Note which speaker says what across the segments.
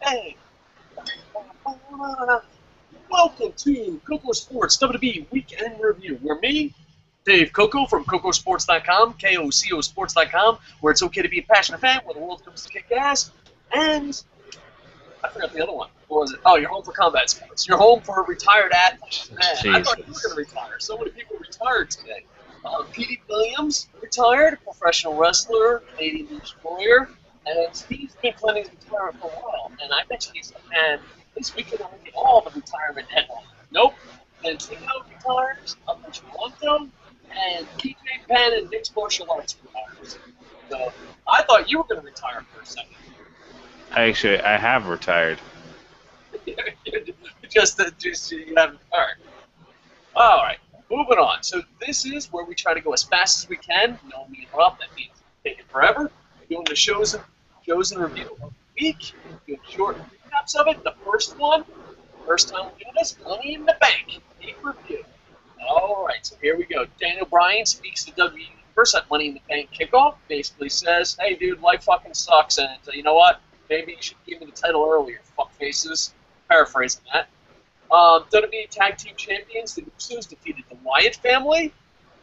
Speaker 1: Hey, welcome to Kocosports WWE Weekend Review, where me, Dave Coco from Kocosports.com, KOCOsports.com, where it's okay to be a passionate fan, where the world comes to kick ass, and I forgot the other one. What was it? Oh, you're home for combat sports. You're home for retired athletes. Man, I thought you were going to retire. So many people retired today. Petey Williams retired, professional wrestler, Canadian destroyer, and he's been planning to retire for a while. And I bet he's like, man, this weekend I'm going to get all the retirement headlines. Nope. Then Tino retires, I'll bet you Lonzo, and PJ Penn and Mixed Martial Arts retires. So I thought you were going to retire for a second.
Speaker 2: I have retired.
Speaker 1: just you haven't retired. All right, moving on. So this is where we try to go as fast as we can. No me interrupt. That means taking forever. We're doing the shows and review of the week. Doing short recaps of it. The first one, first time we do this, Money in the Bank pay-per-view. All right, so here we go. Daniel Bryan speaks to WWE first at Money in the Bank kickoff. Basically says, "Hey, dude, life fucking sucks, and you know what? Maybe you should give me the title earlier, fuckfaces." Paraphrasing that. WWE Tag Team Champions, the Usos defeated the Wyatt family.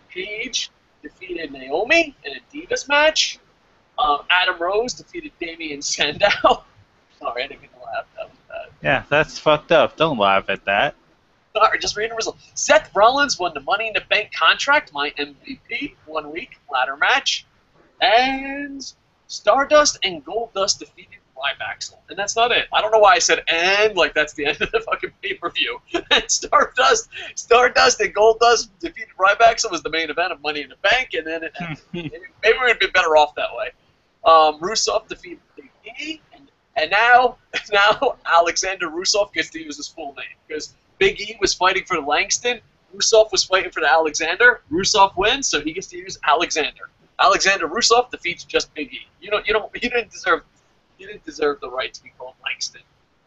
Speaker 1: Paige defeated Naomi in a Divas match. Adam Rose defeated Damian Sandow. Sorry, I didn't get to laugh. That was bad.
Speaker 2: Yeah, that's fucked up. Don't laugh at that.
Speaker 1: Sorry, just reading the result. Seth Rollins won the Money in the Bank contract, my MVP, 1 week ladder match. And Stardust and Goldust defeated Ryback. And that's not it. I don't know why I said "and" like that's the end of the fucking pay-per-view. And Stardust and Goldust defeated Ryback. So was the main event of Money in the Bank, and then maybe we would have been better off that way. Rusev defeated Big E, and now Alexander Rusev gets to use his full name because Big E was fighting for the Langston, Rusev was fighting for the Alexander. Rusev wins, so he gets to use Alexander. Alexander Rusev defeats just Big E. You didn't deserve the right to be called Langston.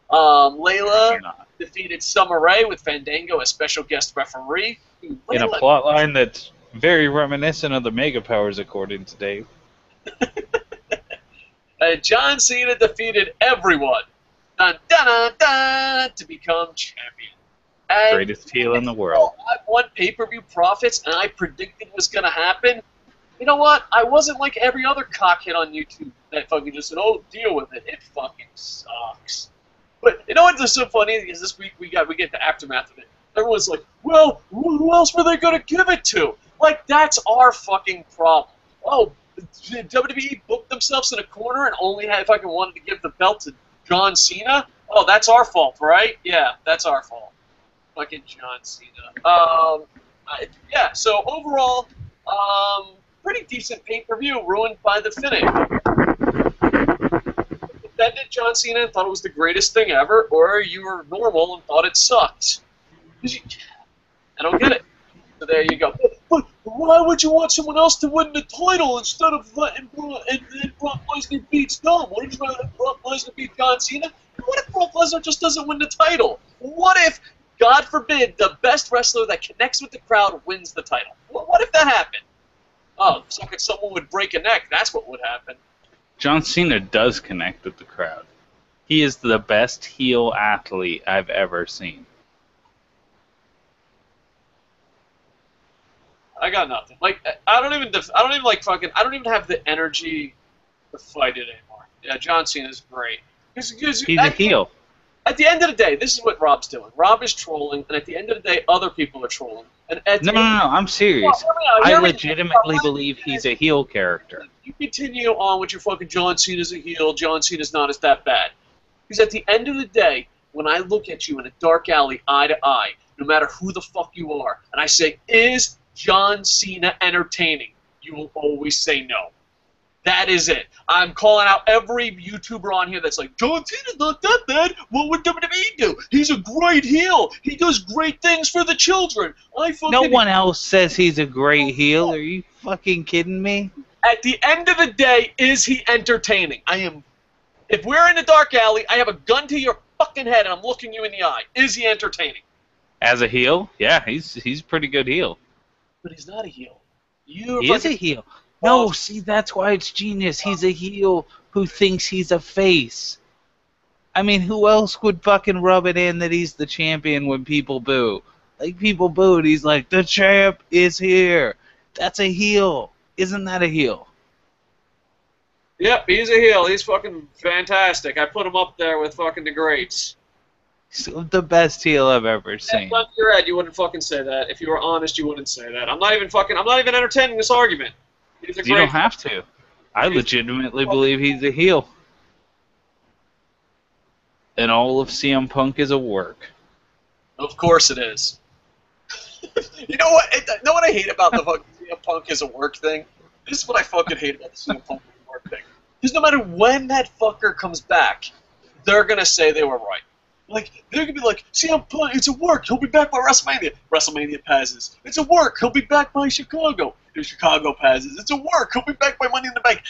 Speaker 1: Layla defeated Summer Rae with Fandango as special guest referee.
Speaker 2: In a plotline that's very reminiscent of the Mega Powers, according to Dave.
Speaker 1: John Cena defeated everyone dun, dun, dun, dun, to become champion. And
Speaker 2: greatest heel in the world.
Speaker 1: I won pay-per-view profits, and I predicted was going to happen. You know what? I wasn't like every other cockhead on YouTube that fucking just said, "Oh, deal with it. It fucking sucks." But you know what's so funny is this week we get the aftermath of it. Everyone's like, "Well, who else were they gonna give it to?" Like that's our fucking problem. Oh, WWE booked themselves in a corner and only had fucking wanted to give the belt to John Cena. Oh, that's our fault, right? Yeah, that's our fault. Fucking John Cena. Yeah. So overall, pretty decent pay-per-view, ruined by the finish. Defended John Cena and thought it was the greatest thing ever, or you were normal and thought it sucked. I don't get it. So there you go. But why would you want someone else to win the title instead of letting Brock Lesnar beat Dom? What if Brock Lesnar beat John Cena? What if Brock Lesnar just doesn't win the title? What if, God forbid, the best wrestler that connects with the crowd wins the title? What if that happened? Oh, someone would break a neck. That's what would happen.
Speaker 2: John Cena does connect with the crowd. He is the best heel athlete I've ever seen.
Speaker 1: I got nothing. Like I don't even have the energy to fight it anymore. Yeah, John Cena's great.
Speaker 2: He's a heel.
Speaker 1: At the end of the day, this is what Rob's doing. Rob is trolling, and at the end of the day, other people are trolling. And
Speaker 2: No, I'm serious. I legitimately believe he's a heel character.
Speaker 1: You continue on with your fucking John Cena's a heel, John Cena's not as that bad. Because at the end of the day, when I look at you in a dark alley, eye to eye, no matter who the fuck you are, and I say, "Is John Cena entertaining?" you will always say no. That is it. I'm calling out every YouTuber on here that's like, "John Cena's not that bad. What would WWE do? He's a great heel. He does great things for the children."
Speaker 2: No one else says he's a great heel. Are you fucking kidding me?
Speaker 1: At the end of the day, is he entertaining? If we're in a dark alley, I have a gun to your fucking head and I'm looking you in the eye. Is he entertaining?
Speaker 2: As a heel? Yeah, he's a pretty good heel.
Speaker 1: But he's not a heel.
Speaker 2: He is a heel. No, see, that's why it's genius. He's a heel who thinks he's a face. I mean, who else would fucking rub it in that he's the champion when people boo? Like, people booed, he's like, the champ is here. That's a heel. Isn't that a heel?
Speaker 1: Yep, he's a heel. He's fucking fantastic. I put him up there with fucking the greats.
Speaker 2: He's the best heel I've ever seen.
Speaker 1: Gun to your head, you wouldn't fucking say that. If you were honest, you wouldn't say that. I'm not even entertaining this argument. He's a
Speaker 2: You
Speaker 1: great
Speaker 2: don't have to. I legitimately believe he's a heel. And all of CM Punk is a work.
Speaker 1: Of course it is. You know what? You know what I hate about the fucking CM Punk is a work thing? This is what I fucking hate about the CM Punk is a work thing. Because no matter when that fucker comes back, they're gonna say they were right. Like, they're gonna be like, CM Punk, it's a work, he'll be back by WrestleMania. WrestleMania passes. It's a work, he'll be back by Chicago. If Chicago passes. It's a work, he'll be back by Money in the Bank.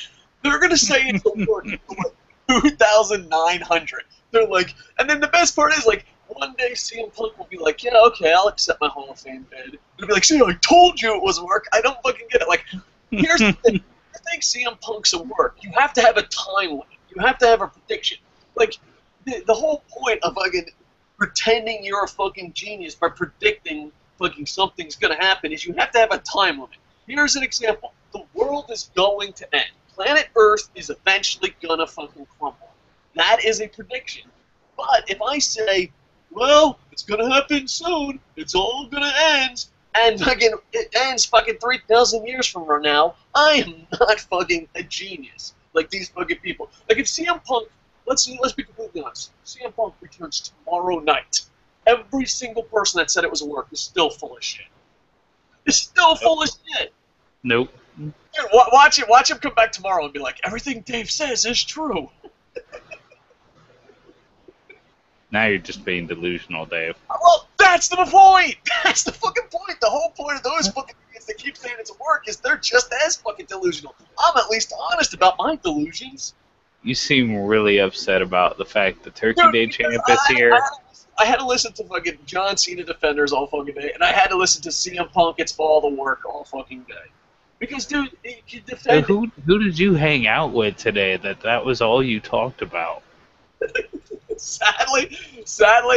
Speaker 1: They're gonna say it's a work until 2,900. They're like, and then the best part is, like, one day CM Punk will be like, yeah, okay, I'll accept my Hall of Fame bid. He'll be like, see, I told you it was work. I don't fucking get it. Like, here's the thing. I think CM Punk's a work. You have to have a time limit. You have to have a prediction. Like, the whole point of fucking pretending you're a fucking genius by predicting fucking something's gonna happen is you have to have a time limit. Here's an example. The world is going to end. Planet Earth is eventually gonna fucking crumble. That is a prediction. But if I say, well, it's gonna happen soon, it's all gonna end, and fucking it ends fucking 3,000 years from now, I am not fucking a genius like these fucking people. Like if CM Punk, let's be completely honest, CM Punk returns tomorrow night. Every single person that said it was a work is still full of shit. It's still full of shit.
Speaker 2: Nope.
Speaker 1: Dude, watch him come back tomorrow and be like, everything Dave says is true.
Speaker 2: Now you're just being delusional, Dave.
Speaker 1: Well, that's the point! That's the fucking point! The whole point of those fucking idiots that keep saying it's a work is they're just as fucking delusional. I'm at least honest about my delusions.
Speaker 2: You seem really upset about the fact that Turkey Day Champ is here.
Speaker 1: I had to listen to fucking John Cena defenders all fucking day, and I had to listen to CM Punk It's all the work all fucking day. Because, dude, you defend...
Speaker 2: Who did you hang out with today that was all you talked about?
Speaker 1: Sadly,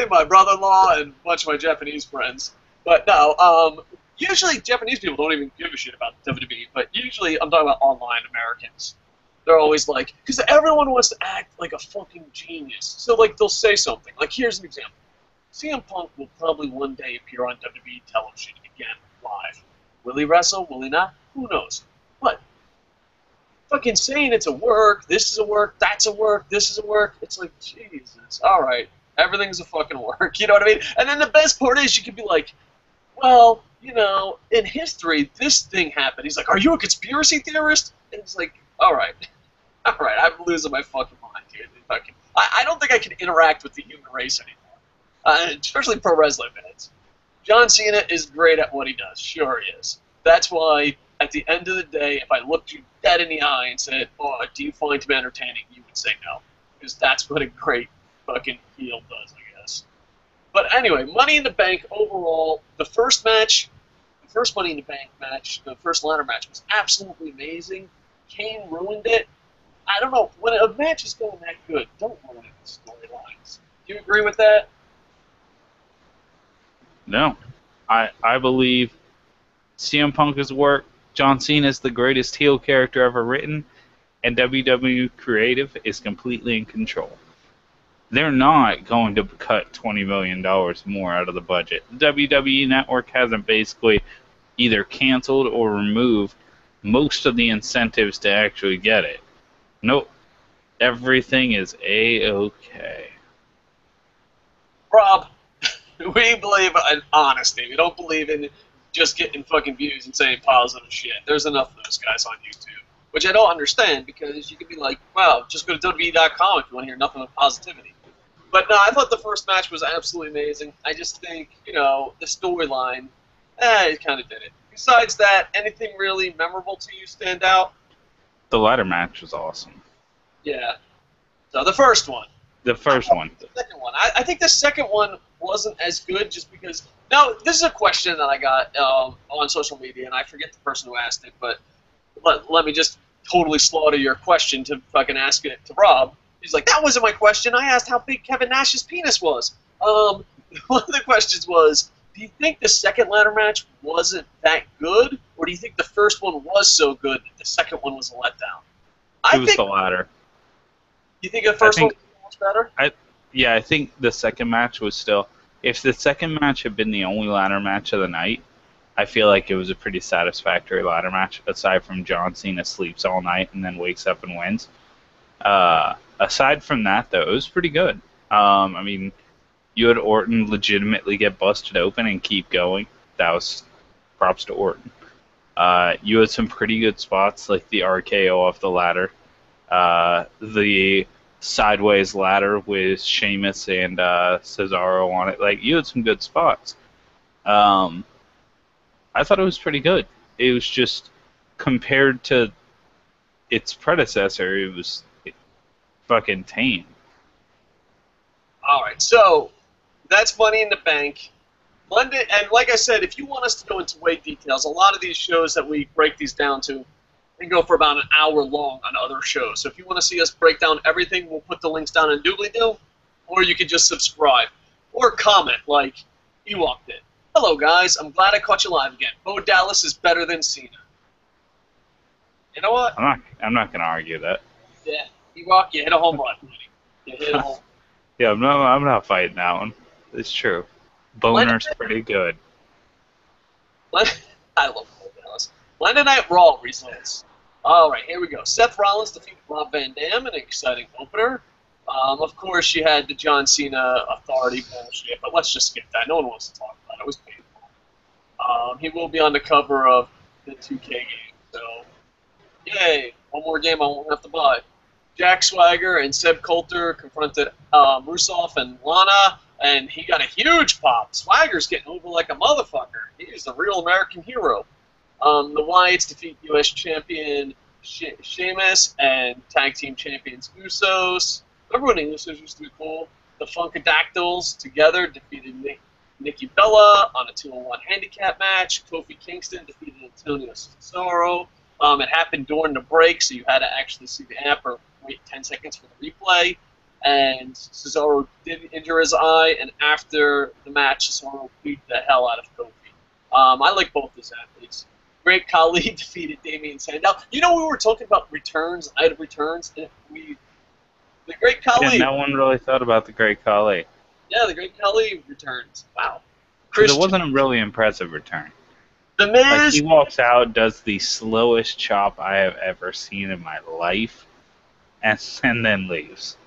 Speaker 1: my brother-in-law and a bunch of my Japanese friends. But no, usually Japanese people don't even give a shit about WWE, but usually I'm talking about online Americans. They're always like, because everyone wants to act like a fucking genius. So, like, they'll say something. Like, here's an example. CM Punk will probably one day appear on WWE television again, live. Will he wrestle? Will he not? Who knows? But fucking saying it's a work, this is a work, that's a work, this is a work, it's like, Jesus, alright, everything's a fucking work, you know what I mean? And then the best part is you could be like, well, you know, in history, this thing happened. He's like, are you a conspiracy theorist? And it's like, alright, I'm losing my fucking mind, dude. I don't think I can interact with the human race anymore, especially pro wrestling fans. John Cena is great at what he does, sure he is. That's why, at the end of the day, if I looked you dead in the eye and said, oh, do you find him entertaining, you would say no. Because that's what a great fucking heel does, I guess. But anyway, Money in the Bank overall, the first Money in the Bank match, the first ladder match, was absolutely amazing. Kane ruined it. I don't know, when a match is going that good, don't ruin the storylines. Do you agree with that?
Speaker 2: No. I believe CM Punk is work, John Cena is the greatest heel character ever written, and WWE Creative is completely in control. They're not going to cut $20 million more out of the budget. The WWE Network hasn't basically either canceled or removed most of the incentives to actually get it. Nope. Everything is A-okay.
Speaker 1: Rob, we believe in honesty. We don't believe in just getting fucking views and saying positive shit. There's enough of those guys on YouTube. Which I don't understand, because you could be like, wow, just go to WWE.com if you want to hear nothing but positivity. But no, I thought the first match was absolutely amazing. I just think, you know, the storyline, it kind of did it. Besides that, anything really memorable to you stand out?
Speaker 2: The ladder match was awesome.
Speaker 1: Yeah. So the first one.
Speaker 2: The first one.
Speaker 1: The second one. I think the second one wasn't as good just because... Now, this is a question that I got on social media, and I forget the person who asked it, but let me just totally slaughter your question to fucking ask it to Rob. He's like, that wasn't my question. I asked how big Kevin Nash's penis was. One of the questions was, do you think the second ladder match wasn't that good, or do you think the first one was so good that the second one was a letdown?
Speaker 2: It was the latter.
Speaker 1: You think the first one was much better?
Speaker 2: I think the second match was still. If the second match had been the only ladder match of the night, I feel like it was a pretty satisfactory ladder match, aside from John Cena sleeps all night and then wakes up and wins. Aside from that, though, it was pretty good. I mean, you had Orton legitimately get busted open and keep going. That was props to Orton. You had some pretty good spots, like the RKO off the ladder, the sideways ladder with Sheamus and Cesaro on it. Like, you had some good spots. I thought it was pretty good. It was just, compared to its predecessor, it was fucking tame.
Speaker 1: All right, so that's Money in the Bank. Monday, and like I said, if you want us to go into way details, a lot of these shows that we break these down to can go for about an hour long on other shows. So if you want to see us break down everything, we'll put the links down in doobly-doo, or you can just subscribe or comment like Ewok did. Hello, guys. I'm glad I caught you live again. Bo Dallas is better than Cena. You know what?
Speaker 2: I'm not gonna argue that.
Speaker 1: Yeah, Ewok, you hit a home run. You hit a home.
Speaker 2: Yeah, I'm not fighting that one. It's true. Boner's pretty good.
Speaker 1: I love Bo Dallas. Monday Night Raw results. All right, here we go. Seth Rollins defeated Rob Van Dam in an exciting opener. Of course, you had the John Cena authority bullshit, but let's just skip that. No one wants to talk about it. It was painful. He will be on the cover of the 2K game, so yay! One more game I won't have to buy. Jack Swagger and Seb Coulter confronted Rusev and Lana, and he got a huge pop. Swagger's getting over like a motherfucker. He's the real American hero. The Wyatts defeat U.S. champion Sheamus and tag team champions Usos. Remember when the Usos used to be cool? The Funkadactyls together defeated Nikki Bella on a 2-on-1 handicap match. Kofi Kingston defeated Antonio Cesaro. It happened during the break, so you had to actually see the app or wait 10 seconds for the replay. And Cesaro did injure his eye, and after the match, Cesaro beat the hell out of Kofi. I like both these athletes. Great Khali defeated Damian Sandow. You know, we were talking about returns, night of returns, and the Great Khali.
Speaker 2: Yeah, no one really thought about the Great Khali.
Speaker 1: Yeah, the Great Khali returns. Wow.
Speaker 2: It wasn't a really impressive return.
Speaker 1: The Miz.
Speaker 2: Like, he walks out, does the slowest chop I have ever seen in my life, and then leaves.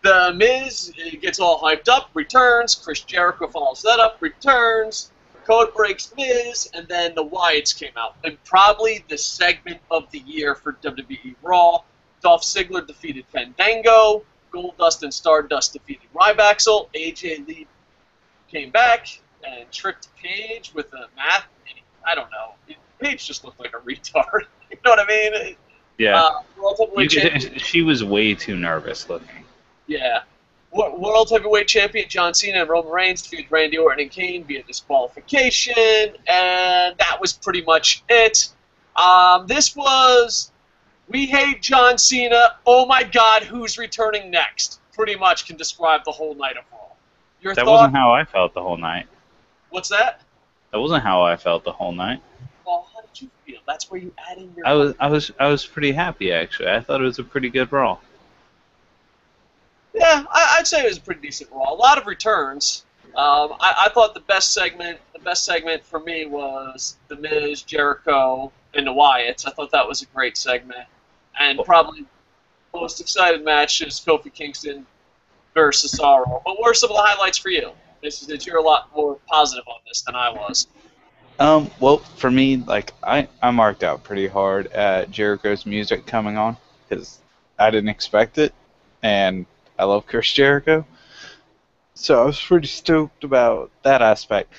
Speaker 1: The Miz gets all hyped up, returns. Chris Jericho follows that up, returns. Code breaks Miz, and then the Wyatts came out. And probably the segment of the year for WWE Raw. Dolph Ziggler defeated Fandango. Goldust and Stardust defeated Rybaxel. AJ Lee came back and tricked Paige with a math. I don't know. Paige just looked like a retard. You know what I mean?
Speaker 2: Yeah.
Speaker 1: World
Speaker 2: she was way too nervous looking.
Speaker 1: Yeah. World Heavyweight Champion John Cena and Roman Reigns defeated Randy Orton and Kane via disqualification, and that was pretty much it. This was, we hate John Cena, oh my god, who's returning next? Pretty much can describe the whole night of Raw.
Speaker 2: That wasn't how I felt the whole night.
Speaker 1: What's that?
Speaker 2: That wasn't how I felt the whole night.
Speaker 1: Well, how did you feel? That's where you add in your...
Speaker 2: I was pretty happy, actually. I thought it was a pretty good Raw.
Speaker 1: Yeah, I'd say it was a pretty decent Raw. A lot of returns. I thought the best segment for me was The Miz, Jericho, and the Wyatts. I thought that was a great segment. And probably the most excited match is Kofi Kingston versus Cesaro. But what are some of the highlights for you? You're a lot more positive on this than I was.
Speaker 2: Well, for me, like I marked out pretty hard at Jericho's music coming on because I didn't expect it, and I love Chris Jericho, so I was pretty stoked about that aspect.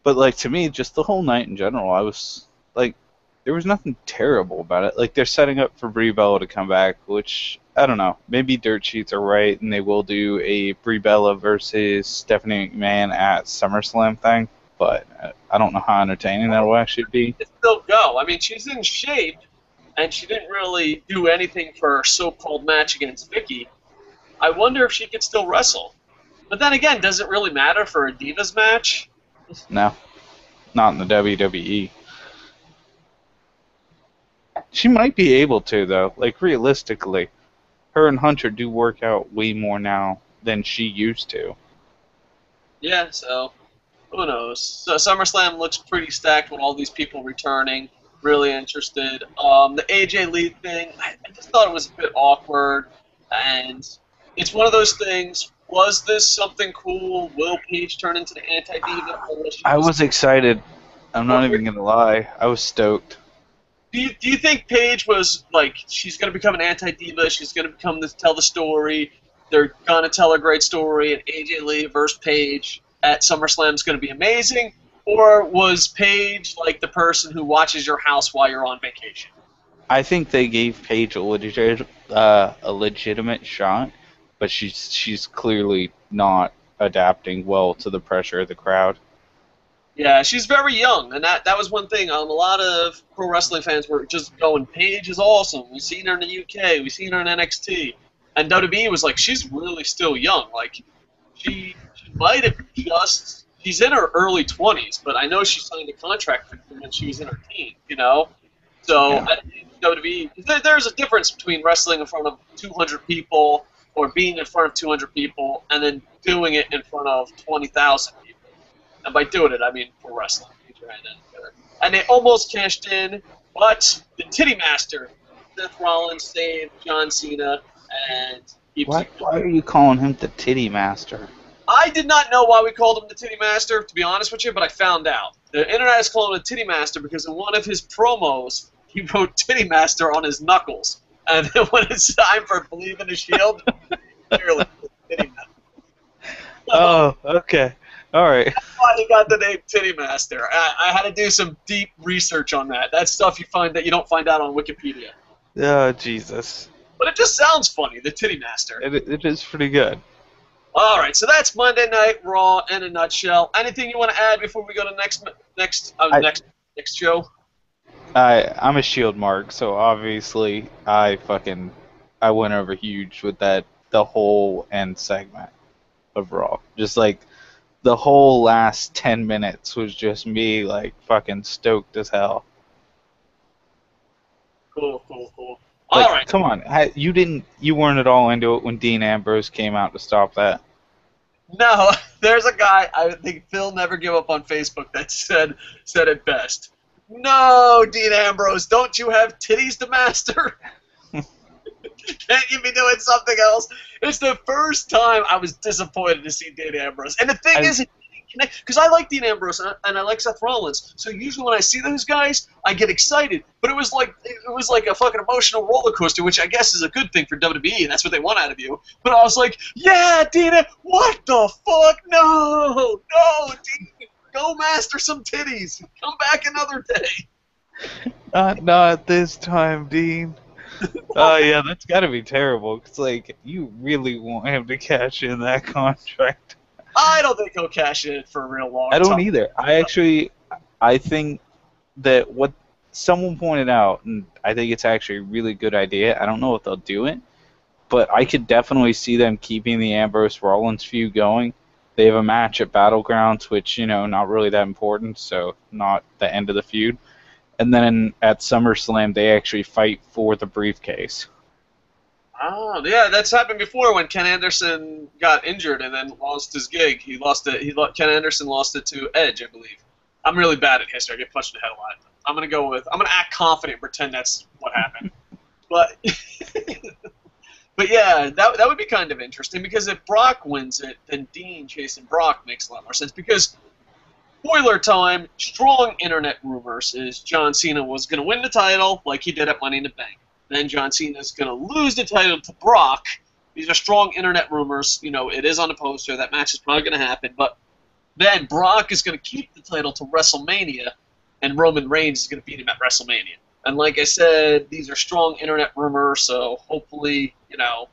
Speaker 2: But like to me, just the whole night in general, I was like, there was nothing terrible about it. Like they're setting up for Brie Bella to come back, which I don't know. Maybe dirt sheets are right, and they will do a Brie Bella versus Stephanie McMahon at SummerSlam thing. But I don't know how entertaining that will actually be.
Speaker 1: It still go. I mean, she's in shape. and she didn't really do anything for her so-called match against Vicky. I wonder if she could still wrestle. But then again, does it really matter for a Divas match?
Speaker 2: No, not in the WWE. She might be able to, though. Like, realistically, her and Hunter do work out way more now than she used to.
Speaker 1: Yeah, so who knows? So SummerSlam looks pretty stacked with all these people returning. Really interested. The AJ Lee thing, I just thought it was a bit awkward, and it's one of those things. Was this something cool? Will Paige turn into the anti-diva?
Speaker 2: I was excited. I'm not even gonna lie. I was stoked.
Speaker 1: Do you think Paige was like she's gonna become an anti-diva? She's gonna become tell the story. They're gonna tell a great story, and AJ Lee versus Paige at SummerSlam is gonna be amazing. Or was Paige like the person who watches your house while you're on vacation?
Speaker 2: I think they gave Paige a legitimate shot, but she's clearly not adapting well to the pressure of the crowd.
Speaker 1: Yeah, she's very young, and that was one thing. A lot of pro wrestling fans were just going, Paige is awesome. We've seen her in the UK. We've seen her in NXT. And WWE was like, she's really still young. Like, she might have just... She's in her early 20s, but I know she signed a contract when she was in her teens, you know? So,
Speaker 2: Yeah.
Speaker 1: I think WWE... There's a difference between wrestling in front of 200 people or being in front of 200 people and then doing it in front of 20,000 people. And by doing it, I mean pro wrestling. And they almost cashed in, but the Titty Master, Seth Rollins, saved John Cena, and
Speaker 2: Why are you calling him the Titty Master?
Speaker 1: I did not know why we called him the Titty Master, to be honest with you, but I found out. The internet is calling him the Titty Master because in one of his promos, he wrote Titty Master on his knuckles. And then when it's time for Believe in the Shield, clearly Titty Master.
Speaker 2: Oh, okay. All right.
Speaker 1: That's why he got the name Titty Master. I had to do some deep research on that. That's stuff you don't find out on Wikipedia.
Speaker 2: Oh, Jesus.
Speaker 1: But it just sounds funny, the Titty Master.
Speaker 2: It is pretty good.
Speaker 1: All right, so that's Monday Night Raw in a nutshell. Anything you want to add before we go to next show?
Speaker 2: I'm a Shield mark, so obviously I went over huge with the whole end segment of Raw. Just like the whole last 10 minutes was just me like fucking stoked as hell.
Speaker 1: Cool.
Speaker 2: Like,
Speaker 1: All right.
Speaker 2: Come on, you weren't at all into it when Dean Ambrose came out to stop that.
Speaker 1: No, there's a guy, I think Phil Never Give Up on Facebook, that said it best. No, Dean Ambrose, don't you have titties to master? Can't you be doing something else? It's the first time I was disappointed to see Dean Ambrose. And the thing is, because I like Dean Ambrose and I like Seth Rollins, so usually when I see those guys, I get excited. But it was like a fucking emotional roller coaster, which I guess is a good thing for WWE, and that's what they want out of you. But I was like, yeah, Dean, what the fuck? No, Dean, go master some titties. Come back another day.
Speaker 2: Not this time, Dean. Oh yeah, that's gotta be terrible. It's like you really want him to cash in that contract.
Speaker 1: I don't think he'll cash in for a real long time.
Speaker 2: I don't either. I think that what someone pointed out, and I think it's actually a really good idea. I don't know if they'll do it, but I could definitely see them keeping the Ambrose Rollins feud going. They have a match at Battlegrounds, which, not really that important, so not the end of the feud. And then at SummerSlam, they actually fight for the briefcase.
Speaker 1: Oh, yeah, that's happened before when Ken Anderson got injured and then lost his gig. Ken Anderson lost it to Edge, I believe. I'm really bad at history. I get punched in the head a lot. I'm going to act confident and pretend that's what happened. But but yeah, that would be kind of interesting because if Brock wins it, then Dean chasing Brock makes a lot more sense because spoiler time, strong internet rumors is John Cena was going to win the title like he did at Money in the Bank. Then John Cena is going to lose the title to Brock. These are strong internet rumors. It is on the poster. That match is probably going to happen. But then Brock is going to keep the title to WrestleMania, and Roman Reigns is going to beat him at WrestleMania. And like I said, these are strong internet rumors, so hopefully, who knows?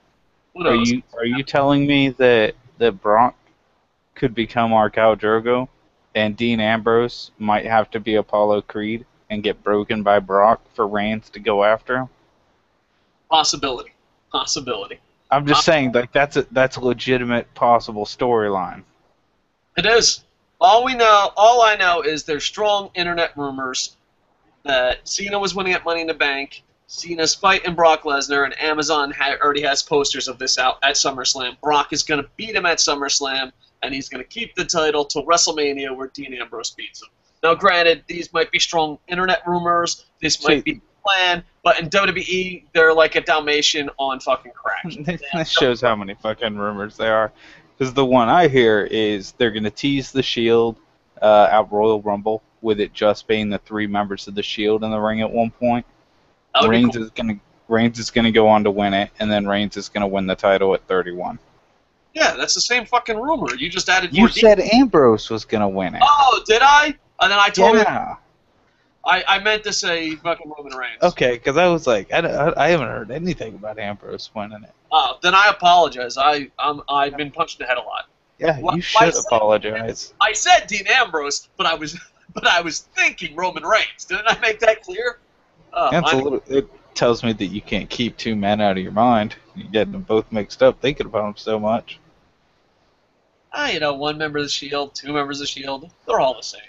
Speaker 2: Are you telling me that Brock could become our Khal Drogo, and Dean Ambrose might have to be Apollo Creed, and get broken by Brock for Reigns to go after him?
Speaker 1: Possibility.
Speaker 2: I'm just saying, like, that's a legitimate possible storyline.
Speaker 1: It is. All I know is there's strong internet rumors that Cena was winning at Money in the Bank, Cena's fighting Brock Lesnar, and Amazon already has posters of this out at SummerSlam. Brock is going to beat him at SummerSlam, and he's going to keep the title till WrestleMania where Dean Ambrose beats him. Now, granted, these might be strong internet rumors. This might be plan, but in WWE, they're like a Dalmatian on fucking crack.
Speaker 2: This shows how many fucking rumors there are. Because the one I hear is they're going to tease the Shield at Royal Rumble, with it just being the 3 members of the Shield in the ring at one point. Reigns is going to go on to win it, and then Reigns is going to win the title at 31.
Speaker 1: Yeah, that's the same fucking rumor. You just added
Speaker 2: more. You said Ambrose was going to win it.
Speaker 1: Oh, did I? And then I told
Speaker 2: you.
Speaker 1: I meant to say fucking Roman Reigns.
Speaker 2: Okay, because I was like, I haven't heard anything about Ambrose winning it.
Speaker 1: Oh, then I apologize. I've been punched in the head a lot.
Speaker 2: Yeah, you should apologize.
Speaker 1: I said Dean Ambrose, but I was thinking Roman Reigns. Didn't I make that clear?
Speaker 2: It tells me that you can't keep 2 men out of your mind. You're getting them both mixed up, thinking about them so much.
Speaker 1: 1 member of the Shield, 2 members of the Shield, they're all the same.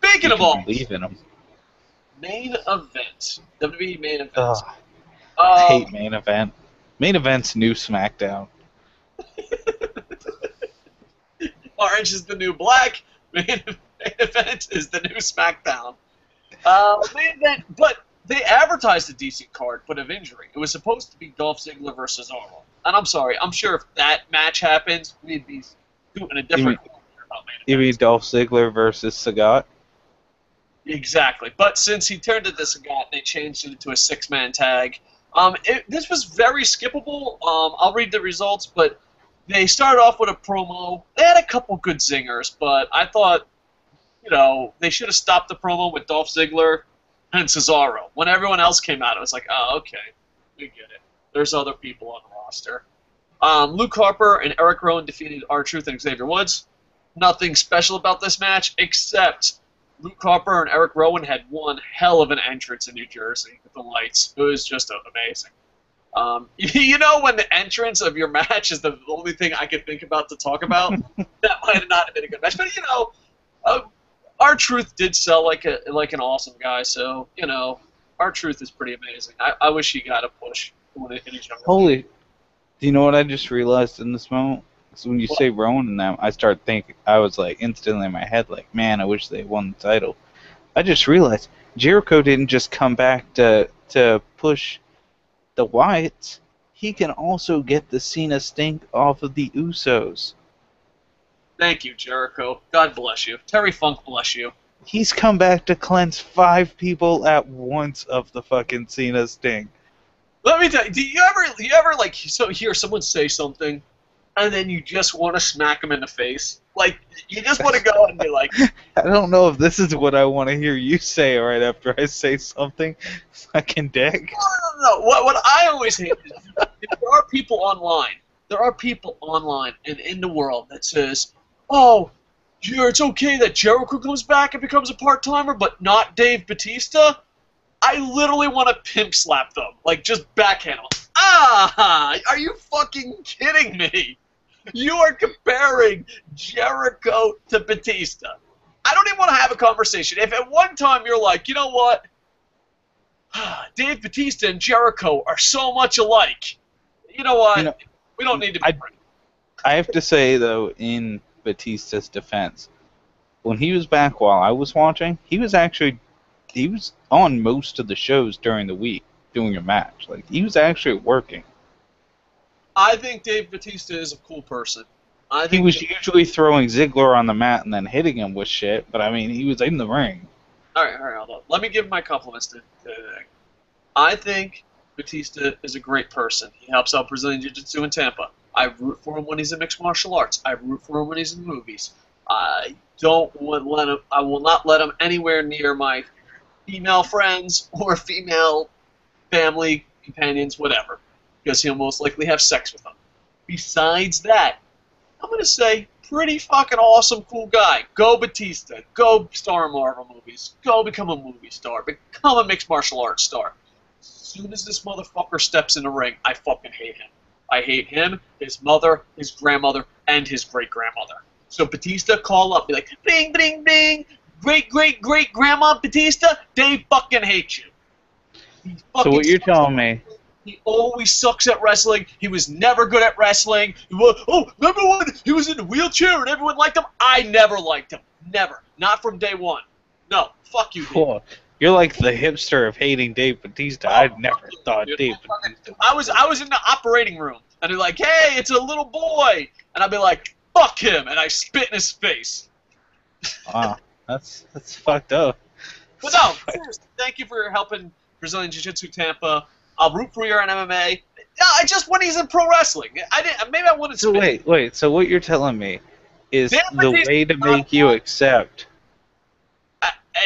Speaker 1: Speaking of all,
Speaker 2: believe in them.
Speaker 1: Main event, WWE main event.
Speaker 2: I hate main event. Main event's new SmackDown.
Speaker 1: Orange is the new black. Main event is the new SmackDown. Main event, but they advertised a decent card, but of injury. It was supposed to be Dolph Ziggler versus Cesaro. And I'm sorry, I'm sure if that match happens, we'd be shooting a different.
Speaker 2: You mean Dolph Ziggler versus Sagat?
Speaker 1: Exactly, but since he turned it to Sagat, they changed it to a 6-man tag. This was very skippable. I'll read the results, but they started off with a promo. They had a couple good zingers, but I thought, they should have stopped the promo with Dolph Ziggler and Cesaro. When everyone else came out, it was like, oh, okay, we get it. There's other people on the roster. Luke Harper and Eric Rowan defeated R-Truth and Xavier Woods. Nothing special about this match, except Luke Harper and Eric Rowan had one hell of an entrance in New Jersey with the lights. It was just amazing. When the entrance of your match is the only thing I could think about to talk about, that might not have been a good match. But, R-Truth did sell like an awesome guy, so, R-Truth is pretty amazing. I wish he got a push in his younger
Speaker 2: Holy, do you know what I just realized in this moment? So when you say Rowan and them, I start thinking, I was like instantly in my head, like, man, I wish they won the title. I just realized Jericho didn't just come back to push the Wyatts. He can also get the Cena stink off of the Usos.
Speaker 1: Thank you, Jericho. God bless you. Terry Funk bless you.
Speaker 2: He's come back to cleanse 5 people at once of the fucking Cena stink.
Speaker 1: Let me tell you, do you ever hear someone say something, and then you just want to smack them in the face? Like, you just want to go and be like...
Speaker 2: I don't know if this is what I want to hear you say right after I say something. Fucking dick.
Speaker 1: No. What I always hate is there are people online and in the world that says, oh, it's okay that Jericho comes back and becomes a part-timer, but not Dave Bautista? I literally want to pimp slap them. Like, just backhand them. Are you fucking kidding me? You are comparing Jericho to Batista. I don't even want to have a conversation. If at one time you're like, you know what? Dave Bautista and Jericho are so much alike. You know what? We don't need to be friends.
Speaker 2: I have to say, though, in Batista's defense, when he was back while I was watching, he was on most of the shows during the week doing a match. Like, he was actually working.
Speaker 1: I think Dave Bautista is a cool person.
Speaker 2: He was usually throwing Ziggler on the mat and then hitting him with shit, but I mean, he was in the ring.
Speaker 1: All right, hold on. Let me give my compliments to I think Batista is a great person. He helps out Brazilian Jiu-Jitsu in Tampa. I root for him when he's in mixed martial arts. I root for him when he's in movies. I will not let him anywhere near my female friends or female family companions, whatever, because he'll most likely have sex with them. Besides that, I'm going to say pretty fucking awesome, cool guy. Go Batista. Go star in Marvel movies. Go become a movie star. Become a mixed martial arts star. As soon as this motherfucker steps in the ring, I fucking hate him. I hate him, his mother, his grandmother, and his great-grandmother. So Batista, call up. Be like, bing, bing, bing. Great-great-great-grandma Batista, they fucking hate you.
Speaker 2: So what you're telling me...
Speaker 1: He always sucks at wrestling. He was never good at wrestling. Remember when he was in a wheelchair and everyone liked him? I never liked him. Never. Not from day one. No. Fuck you, Dave.
Speaker 2: You're like the hipster of hating Dave Batista. I never thought Dave Batista.
Speaker 1: I was in the operating room, and they're like, hey, it's a little boy. And I'd be like, fuck him, and I spit in his face.
Speaker 2: Wow. That's fucked up.
Speaker 1: But no, seriously, thank you for helping Brazilian Jiu-Jitsu Tampa. I'll root for you in MMA. I just when he's in pro wrestling. Maybe I wouldn't.
Speaker 2: So wait. So what you're telling me is the way to make you accept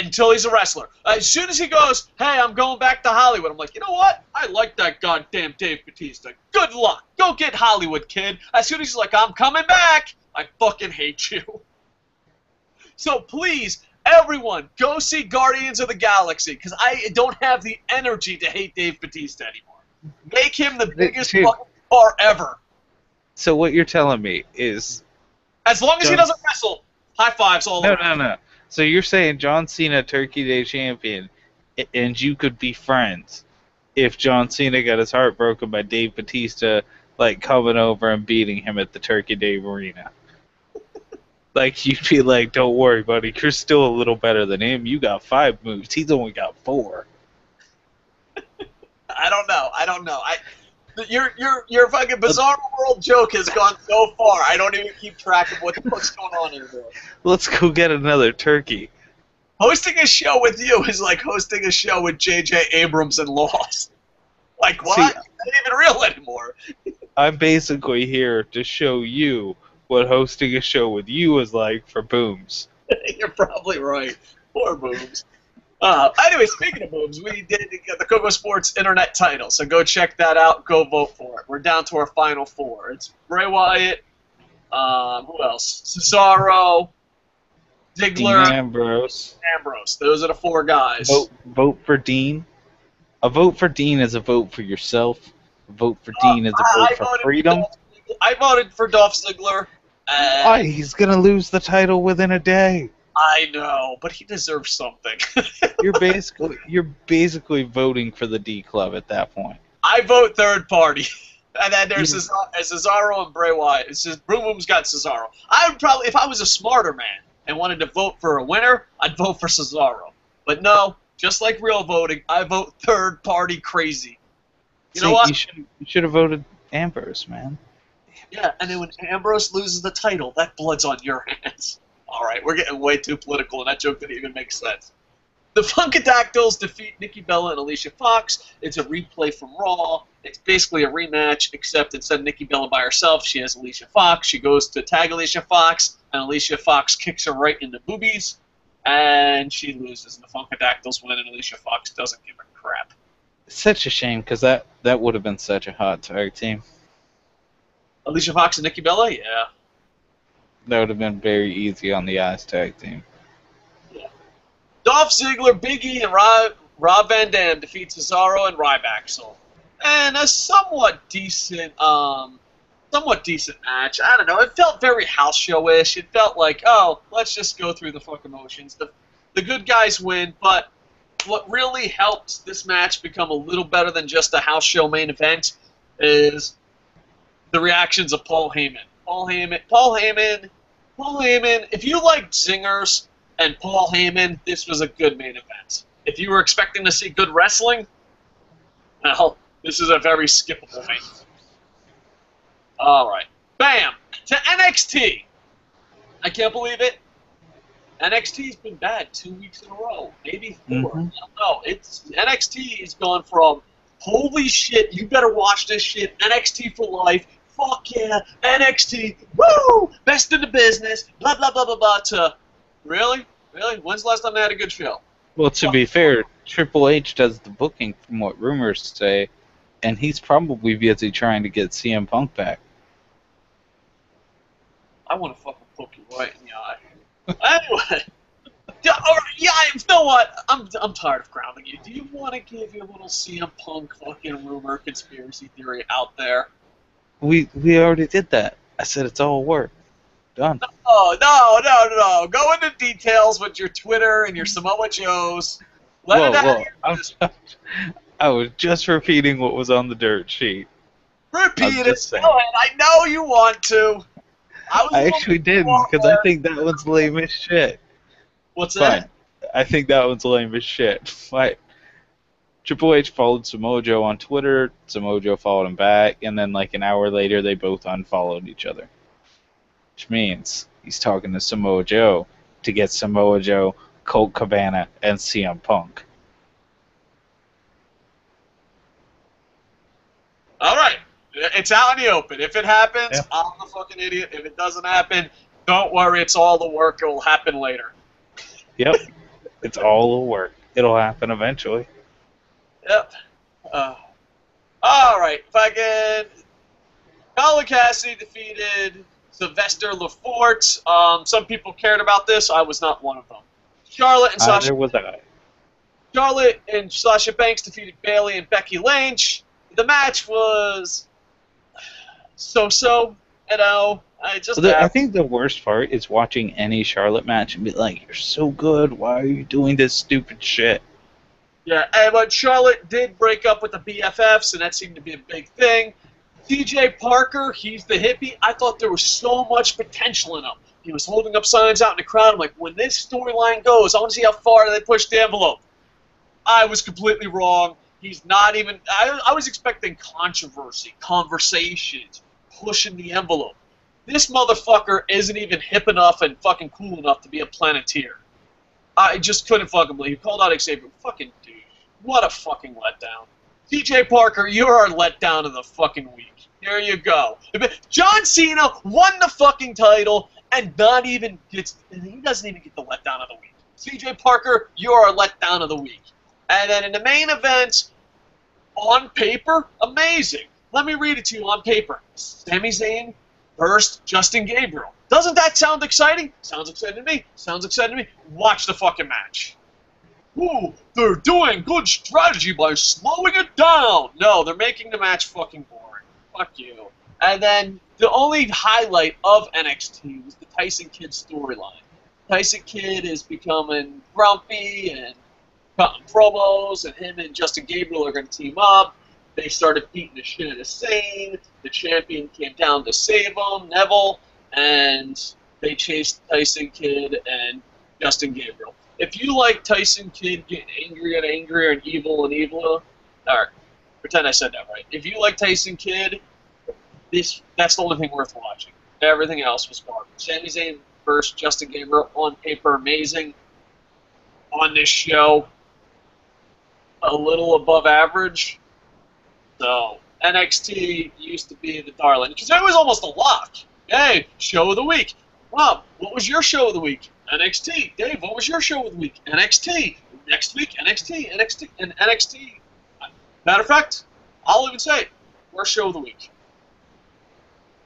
Speaker 1: until he's a wrestler. As soon as he goes, hey, I'm going back to Hollywood. I'm like, you know what? I like that goddamn Dave Batista. Good luck. Go get Hollywood, kid. As soon as he's like, I'm coming back, I fucking hate you. So please. Everyone, go see Guardians of the Galaxy, because I don't have the energy to hate Dave Batista anymore. Make him the biggest fucking star ever.
Speaker 2: So what you're telling me is...
Speaker 1: As long as he doesn't wrestle, high fives all around.
Speaker 2: No. So you're saying John Cena, Turkey Day champion, and you could be friends if John Cena got his heart broken by Dave Batista, like, coming over and beating him at the Turkey Day arena. Like, you'd be like, don't worry, buddy. You're still a little better than him. You got 5 moves. He's only got 4.
Speaker 1: I don't know. Your fucking Bizarre World joke has gone so far, I don't even keep track of what the fuck's going on anymore.
Speaker 2: Let's go get another turkey.
Speaker 1: Hosting a show with you is like hosting a show with J.J. Abrams and Lost. Like, what?
Speaker 2: See,
Speaker 1: it's not even real anymore.
Speaker 2: I'm basically here to show you what hosting a show with you is like for Booms.
Speaker 1: You're probably right. Poor Booms. Anyway, speaking of Booms, we did get the Kocosports internet title, so go check that out. Go vote for it. We're down to our final 4. It's Bray Wyatt, who else? Cesaro, Ziggler,
Speaker 2: Dean Ambrose.
Speaker 1: Those are the 4 guys.
Speaker 2: Vote for Dean. A vote for Dean is a vote for yourself. A vote for Dean is a vote for freedom.
Speaker 1: I voted for Dolph Ziggler.
Speaker 2: Why? He's gonna lose the title within a day.
Speaker 1: I know, but he deserves something.
Speaker 2: You're basically voting for the D Club at that point.
Speaker 1: I vote third party, and then there's Cesaro and Bray Wyatt. It's just Boom Boom's got Cesaro. I would probably, if I was a smarter man and wanted to vote for a winner, I'd vote for Cesaro. But no, just like real voting, I vote third party crazy. You know what?
Speaker 2: You should have voted Ambrose, man.
Speaker 1: Yeah, and then when Ambrose loses the title, that blood's on your hands. All right, we're getting way too political, and that joke didn't even make sense. The Funkadactyls defeat Nikki Bella and Alicia Fox. It's a replay from Raw. It's basically a rematch, except instead of Nikki Bella by herself, she has Alicia Fox. She goes to tag Alicia Fox, and Alicia Fox kicks her right in the boobies, and she loses. And the Funkadactyls win, and Alicia Fox doesn't give a crap.
Speaker 2: It's such a shame, because that would have been such a hot tag team.
Speaker 1: Alicia Fox and Nikki Bella? Yeah.
Speaker 2: That would have been very easy on the Eyes tag team.
Speaker 1: Yeah. Dolph Ziggler, Big E, and Rob Van Dam defeat Cesaro and Ryback. And a somewhat decent match. I don't know. It felt very house show-ish. It felt like, oh, let's just go through the fucking motions. The good guys win, but what really helped this match become a little better than just a house show main event is the reactions of Paul Heyman. Paul Heyman, if you liked zingers and Paul Heyman, this was a good main event. If you were expecting to see good wrestling, well, this is a very skippable main event. All right. Bam! To NXT. I can't believe it. NXT's been bad 2 weeks in a row. Maybe 4.
Speaker 2: Mm-hmm.
Speaker 1: I don't know. NXT is gone from, holy shit, you better watch this shit, NXT for life, fuck yeah, NXT, woo, best in the business, blah, blah, blah, blah, blah, to, really? Really? When's the last time they had a good show?
Speaker 2: Well, to be fair, Triple H does the booking from what rumors say, and he's probably busy trying to get CM Punk back.
Speaker 1: I want to fucking poke you right in the eye. Anyway. Yeah, all right, yeah, you know what? I'm tired of grounding you. Do you want to give your little CM Punk fucking rumor conspiracy theory out there?
Speaker 2: We already did that. I said it's all work. Done.
Speaker 1: Oh, no. Go into details with your Twitter and your Samoa Joes. Let it out.
Speaker 2: I was just repeating what was on the dirt sheet.
Speaker 1: Repeat it. Go ahead. I know you want to.
Speaker 2: I actually didn't, because I think that one's lame as shit.
Speaker 1: What's that?
Speaker 2: Fine. I think that one's lame as shit. Like, Triple H followed Samoa Joe on Twitter, Samoa Joe followed him back, and then like an hour later they both unfollowed each other. Which means he's talking to Samoa Joe to get Samoa Joe, Colt Cabana, and CM Punk.
Speaker 1: All right. It's out in the open. If it happens, yeah. I'm the fucking idiot. If it doesn't happen, don't worry. It's all the work. It will happen later.
Speaker 2: Yep. It's all the work. It'll happen eventually.
Speaker 1: Yep. All right. Fucking Colin Cassidy defeated Sylvester Lefort. Some people cared about this. I was not one of them. Charlotte and Sasha.
Speaker 2: There was that.
Speaker 1: Charlotte and Sasha Banks defeated Bayley and Becky Lynch. The match was so-so. You know, I think
Speaker 2: the worst part is watching any Charlotte match and be like, "You're so good. Why are you doing this stupid shit?"
Speaker 1: Yeah, but Charlotte did break up with the BFFs, and that seemed to be a big thing. TJ Parker, he's the hippie. I thought there was so much potential in him. He was holding up signs out in the crowd. I'm like, when this storyline goes, I want to see how far they push the envelope. I was completely wrong. He's not even... I was expecting controversy, conversations, pushing the envelope. This motherfucker isn't even hip enough and fucking cool enough to be a Planeteer. I just couldn't fucking believe. He called out Xavier. Fucking dude. What a fucking letdown. TJ Parker, you're our letdown of the fucking week. There you go. John Cena won the fucking title and not even gets... He doesn't even get the letdown of the week. TJ Parker, you're our letdown of the week. And then in the main event, on paper, amazing. Let me read it to you on paper. Sami Zayn versus Justin Gabriel. Doesn't that sound exciting? Sounds exciting to me. Sounds exciting to me. Watch the fucking match. Ooh, they're doing good strategy by slowing it down. No, they're making the match fucking boring. Fuck you. And then the only highlight of NXT was the Tyson Kidd storyline. Tyson Kidd is becoming grumpy and cutting promos, and him and Justin Gabriel are going to team up. They started beating the shit out of Zayn. The champion came down to save him, Neville, and they chased Tyson Kidd and Justin Gabriel. If you like Tyson Kidd getting angrier and angrier and evil, or pretend I said that right. If you like Tyson Kidd, that's the only thing worth watching. Everything else was garbage. Sami Zayn versus Justin Gabriel, on paper, amazing. On this show, a little above average. So, NXT used to be the darling, because it was almost a lock. Hey, show of the week. Rob, what was your show of the week? NXT. Dave, what was your show of the week? NXT. Next week, NXT, and NXT. Matter of fact, I'll even say it. Worst show of the week.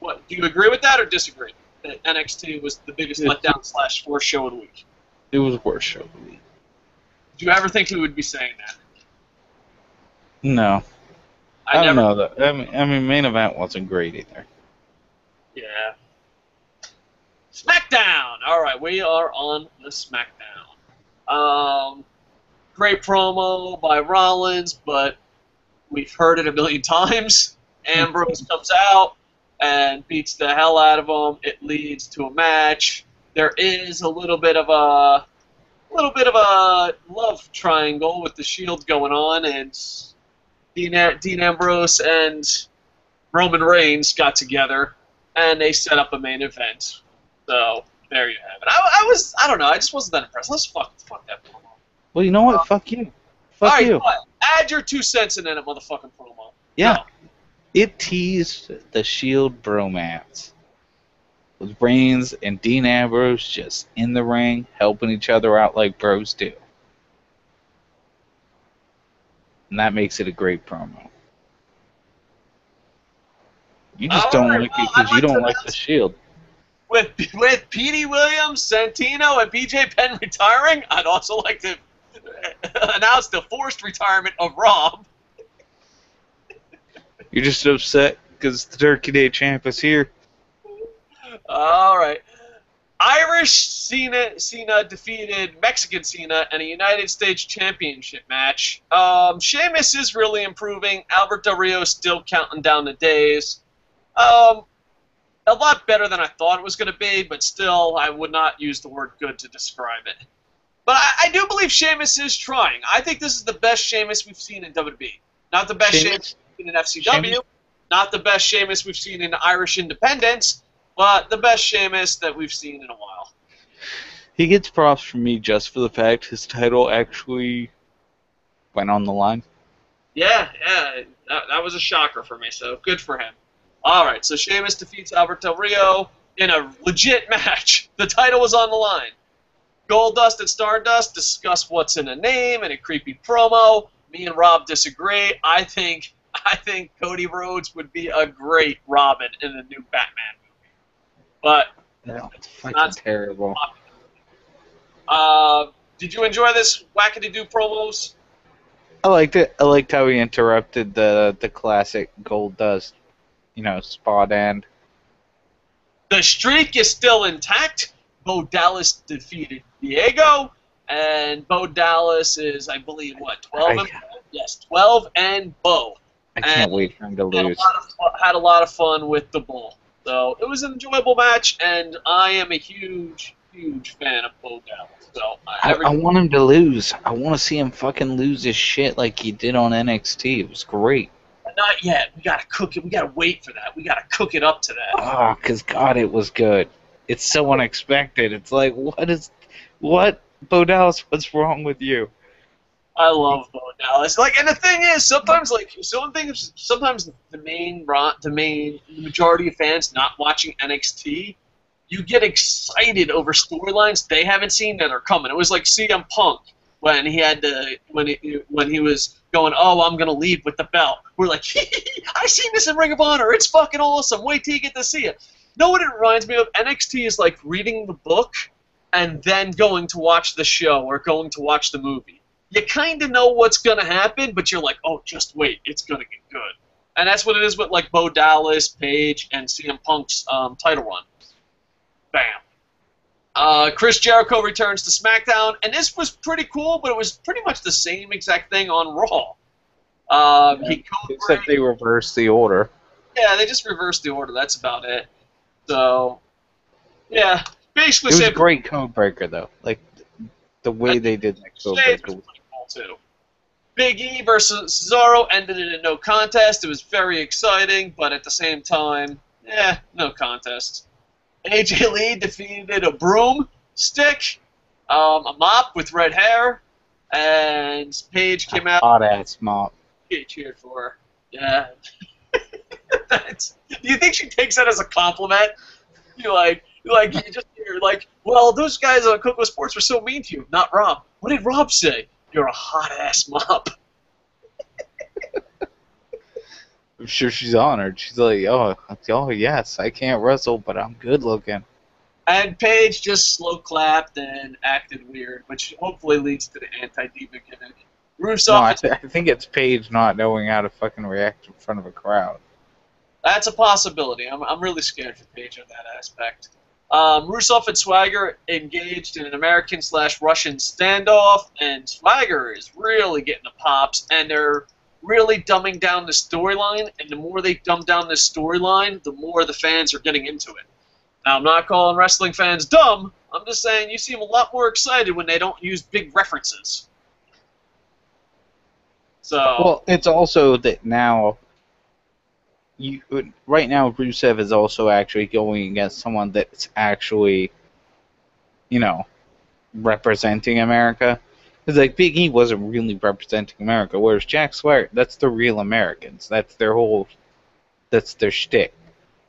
Speaker 1: What, do you agree with that or disagree? That NXT was the biggest letdown / worst show of the week?
Speaker 2: It was worst show of the week.
Speaker 1: Did you ever think we would be saying that?
Speaker 2: No. I don't know. I mean, main event wasn't great either.
Speaker 1: Yeah. Smackdown! Alright, we are on the Smackdown. Great promo by Rollins, but we've heard it a million times. Ambrose comes out and beats the hell out of him. It leads to a match. There is a little bit of a love triangle with the Shield going on, and Dean Ambrose and Roman Reigns got together, and they set up a main event. So there you have it. I don't know. I just wasn't that impressed. Let's fuck that promo.
Speaker 2: Well, you know what? Fuck you. Fuck you.
Speaker 1: Add your 2 cents in that motherfucking promo.
Speaker 2: Yeah.
Speaker 1: No.
Speaker 2: It teased the Shield bromance. With Reigns and Dean Ambrose just in the ring, helping each other out like bros do. And that makes it a great promo. You just don't like it because you don't like the Shield.
Speaker 1: with Petey Williams, Santino, and BJ Penn retiring, I'd also like to announce the forced retirement of Rob.
Speaker 2: You're just upset because the Turkey Day champ is here.
Speaker 1: All right. Irish Cena defeated Mexican Cena in a United States Championship match. Sheamus is really improving. Albert Del Rio is still counting down the days. A lot better than I thought it was going to be, but still, I would not use the word good to describe it. But I do believe Sheamus is trying. I think this is the best Sheamus we've seen in WWE. Not the best Sheamus we've seen in FCW.
Speaker 2: Sheamus?
Speaker 1: Not the best Sheamus we've seen in Irish Independence. But the best Sheamus that we've seen in a while.
Speaker 2: He gets props from me just for the fact his title actually went on the line.
Speaker 1: Yeah, that was a shocker for me, so good for him. All right, so Sheamus defeats Albert Del Rio in a legit match. The title was on the line. Goldust and Stardust discuss what's in a name in a creepy promo. Me and Rob disagree. I think Cody Rhodes would be a great Robin in the new Batman movie. But
Speaker 2: no, it's fucking terrible.
Speaker 1: Did you enjoy this wackadoo promos?
Speaker 2: I liked it. I liked how he interrupted the classic Goldust, spot end.
Speaker 1: The streak is still intact. Bo Dallas defeated Diego, and Bo Dallas is, I believe, 12 and Bo? Yes, 12 and Bo.
Speaker 2: I can't wait for him to lose.
Speaker 1: Had a lot of fun with the Bull. So it was an enjoyable match, and I am a huge, huge fan of Bo Dallas. So
Speaker 2: I want him to lose. I want to see him fucking lose his shit like he did on NXT. It was great.
Speaker 1: Not yet. We gotta cook it. We gotta wait for that. We gotta cook it up to that.
Speaker 2: Oh, because God, it was good. It's so unexpected. It's like, what? Bo Dallas, what's wrong with you?
Speaker 1: I love Bo Dallas. And the thing is, sometimes the majority of fans not watching NXT, you get excited over storylines they haven't seen that are coming. It was like CM Punk when he was going, oh, I'm gonna leave with the belt. We're like, I seen this in Ring of Honor. It's fucking awesome. Wait till you get to see it. Know what it reminds me of? NXT is like reading the book and then going to watch the show or going to watch the movie. You kind of know what's going to happen, but you're like, oh, just wait. It's going to get good. And that's what it is with Bo Dallas, Paige, and CM Punk's title run. Bam. Chris Jericho returns to SmackDown, and this was pretty cool, but it was pretty much the same exact thing on Raw.
Speaker 2: Except they reversed the order.
Speaker 1: Yeah, they just reversed the order. That's about it. So, yeah. Basically,
Speaker 2: it was a great code breaker, though. The way they did that code breaker was
Speaker 1: cool, too. Big E versus Cesaro ended in a no contest. It was very exciting, but at the same time, no contest. AJ Lee defeated a broomstick, a mop with red hair, and Paige came out.
Speaker 2: Hot-ass mop.
Speaker 1: He cheered for her. Yeah. Do you think she takes that as a compliment? You just hear well, those guys on Kocosports were so mean to you. Not Rob. What did Rob say? You're a hot-ass mop.
Speaker 2: I'm sure she's honored. She's like, oh, yes, I can't wrestle, but I'm good looking.
Speaker 1: And Paige just slow clapped and acted weird, which hopefully leads to the anti-diva gimmick. Rusev.
Speaker 2: No, I think it's Paige not knowing how to fucking react in front of a crowd.
Speaker 1: That's a possibility. I'm really scared for Paige on that aspect. Rusev and Swagger engaged in an American/Russian standoff, and Swagger is really getting the pops, and they're really dumbing down the storyline, and the more they dumb down this storyline, the more the fans are getting into it. Now, I'm not calling wrestling fans dumb. I'm just saying you seem a lot more excited when they don't use big references. So.
Speaker 2: Well, it's also that now. Right now, Rusev is also actually going against someone that's actually, representing America. Because Big E wasn't really representing America, whereas Jack Swagger, that's the real Americans. That's their shtick.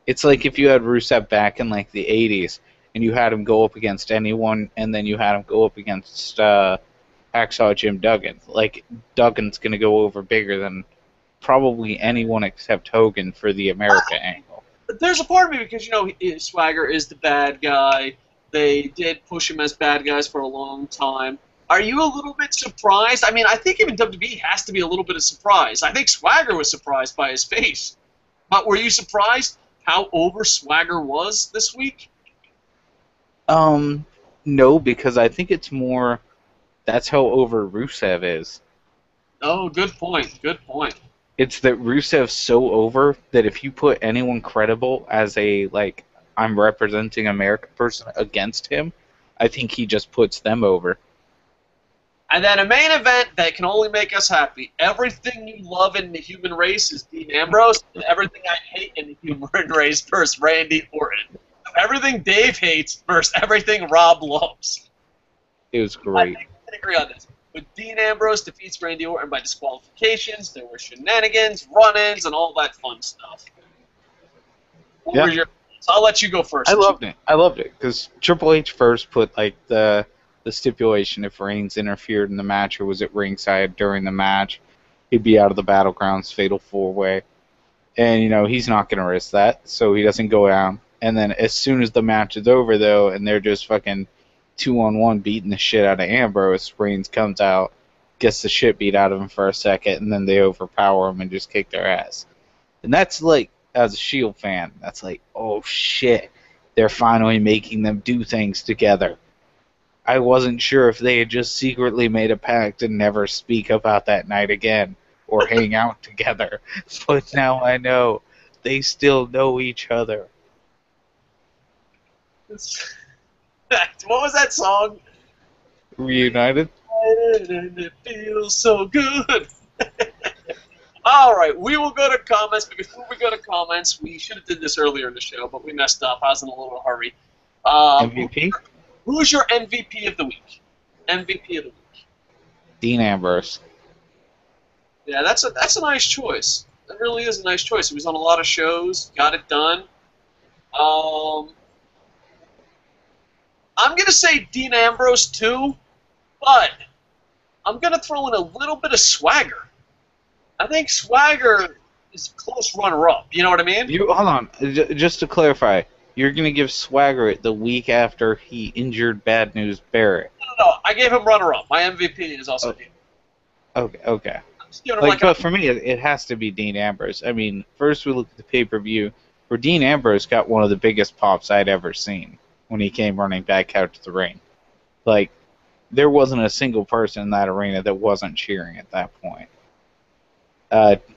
Speaker 2: It's like if you had Rusev back in the 80s, and you had him go up against anyone, and then you had him go up against Hacksaw Jim Duggan. Duggan's gonna go over bigger than probably anyone except Hogan for the America angle.
Speaker 1: There's a part of me because Swagger is the bad guy. They did push him as bad guys for a long time. Are you a little bit surprised? I mean, I think even WWE has to be a little bit of surprise. I think Swagger was surprised by his face. But were you surprised how over Swagger was this week?
Speaker 2: No, because I think it's more that's how over Rusev is.
Speaker 1: Oh, good point. Good point.
Speaker 2: It's that Rusev's so over that if you put anyone credible as a, like, I'm representing America person against him, I think he just puts them over.
Speaker 1: And then a main event that can only make us happy. Everything you love in the human race is Dean Ambrose, and everything I hate in the human race versus Randy Orton. Everything Dave hates versus everything Rob loves.
Speaker 2: It was great.
Speaker 1: I think we can agree on this. But Dean Ambrose defeats Randy Orton by disqualifications. There were shenanigans, run-ins, and all that fun stuff. So I'll let you go first.
Speaker 2: I loved it because Triple H first put like the stipulation: if Reigns interfered in the match or was at ringside during the match, he'd be out of the Battlegrounds Fatal 4-Way. And he's not gonna risk that, so he doesn't go down. And then as soon as the match is over, though, and they're just fucking 2-on-1 beating the shit out of Ambrose, Reigns comes out, gets the shit beat out of him for a second, and then they overpower him and just kick their ass. And that's like, as a Shield fan, that's like, oh shit, they're finally making them do things together. I wasn't sure if they had just secretly made a pact and never speak about that night again or hang out together. But now I know they still know each other.
Speaker 1: What was that song?
Speaker 2: Reunited?
Speaker 1: And it feels so good. All right, we will go to comments. But before we go to comments, we should have did this earlier in the show, but we messed up. I was in a little hurry.
Speaker 2: MVP?
Speaker 1: Who's your MVP of the week? MVP of the week.
Speaker 2: Dean Ambrose.
Speaker 1: Yeah, that's a nice choice. That really is a nice choice. He was on a lot of shows, got it done. I'm going to say Dean Ambrose too, but I'm going to throw in a little bit of Swagger. I think Swagger is a close runner-up. You know what I mean?
Speaker 2: Hold on. Just to clarify, you're going to give Swagger it the week after he injured Bad News Barrett.
Speaker 1: No. I gave him runner-up. My MVP is also Dean.
Speaker 2: Okay. But for me, it has to be Dean Ambrose. I mean, first we look at the pay-per-view, where Dean Ambrose got one of the biggest pops I'd ever seen when he came running back out to the ring. Like, there wasn't a single person in that arena that wasn't cheering at that point.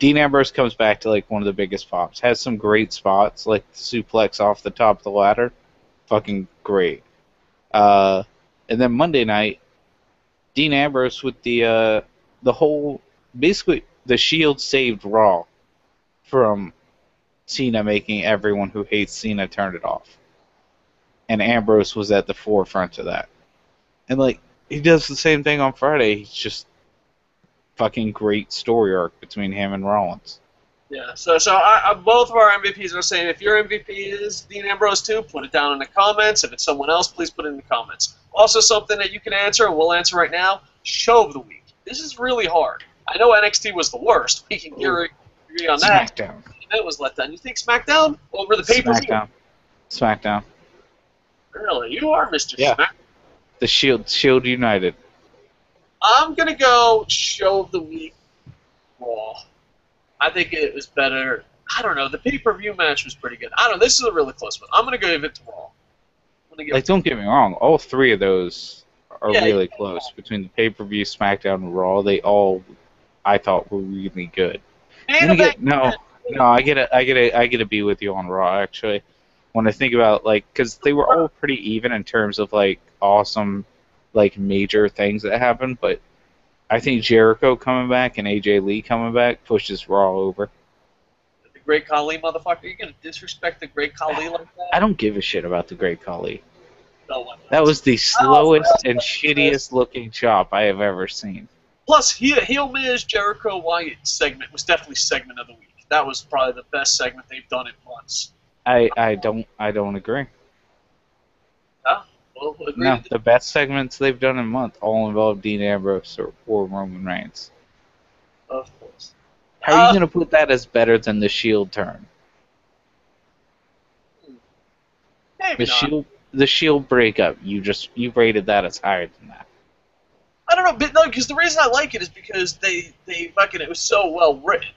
Speaker 2: Dean Ambrose comes back to, like, one of the biggest pops. Has some great spots, like the suplex off the top of the ladder. Fucking great. And then Monday night, Dean Ambrose with the whole... Basically, the Shield saved Raw from Cena making everyone who hates Cena turn it off. And Ambrose was at the forefront of that. And, like, he does the same thing on Friday. He's just fucking great story arc between him and Rollins.
Speaker 1: Yeah, so both of our MVPs are saying if your MVP is Dean Ambrose too, put it down in the comments. If it's someone else, please put it in the comments. Also, something that you can answer, and we'll answer right now, show of the week. This is really hard. I know NXT was the worst. We can agree on that.
Speaker 2: SmackDown.
Speaker 1: That was let down. You think SmackDown over the pay-per-view?
Speaker 2: SmackDown.
Speaker 1: Really? You are Mr.
Speaker 2: Yeah.
Speaker 1: SmackDown.
Speaker 2: The Shield United.
Speaker 1: I'm going to go show of the week, Raw. I think it was better. I don't know. The pay-per-view match was pretty good. I don't know. This is a really close one. I'm going to give it to Raw.
Speaker 2: Don't get me wrong. All three of those are really close. Between the pay-per-view, SmackDown, and Raw, they all, I thought, were really good. I get to be with you on Raw, actually. When I think about, like, because they were all pretty even in terms of, like, awesome, like, major things that happened, but I think Jericho coming back and AJ Lee coming back pushes Raw over.
Speaker 1: The Great Khali, motherfucker? You gonna disrespect the Great Khali like that?
Speaker 2: I don't give a shit about the Great Khali.
Speaker 1: No one does.
Speaker 2: That was the slowest and shittiest looking chop I have ever seen.
Speaker 1: Plus, Heel Miz Jericho Wyatt segment was definitely segment of the week. That was probably the best segment they've done in months.
Speaker 2: I don't agree.
Speaker 1: Well,
Speaker 2: no, the best segments they've done in months all involve Dean Ambrose or Roman Reigns.
Speaker 1: Of course.
Speaker 2: How are you going to put that as better than the Shield turn?
Speaker 1: Maybe not.
Speaker 2: The Shield breakup, you rated that as higher than that.
Speaker 1: I don't know, but no, because the reason I like it is because they fucking it was so well written.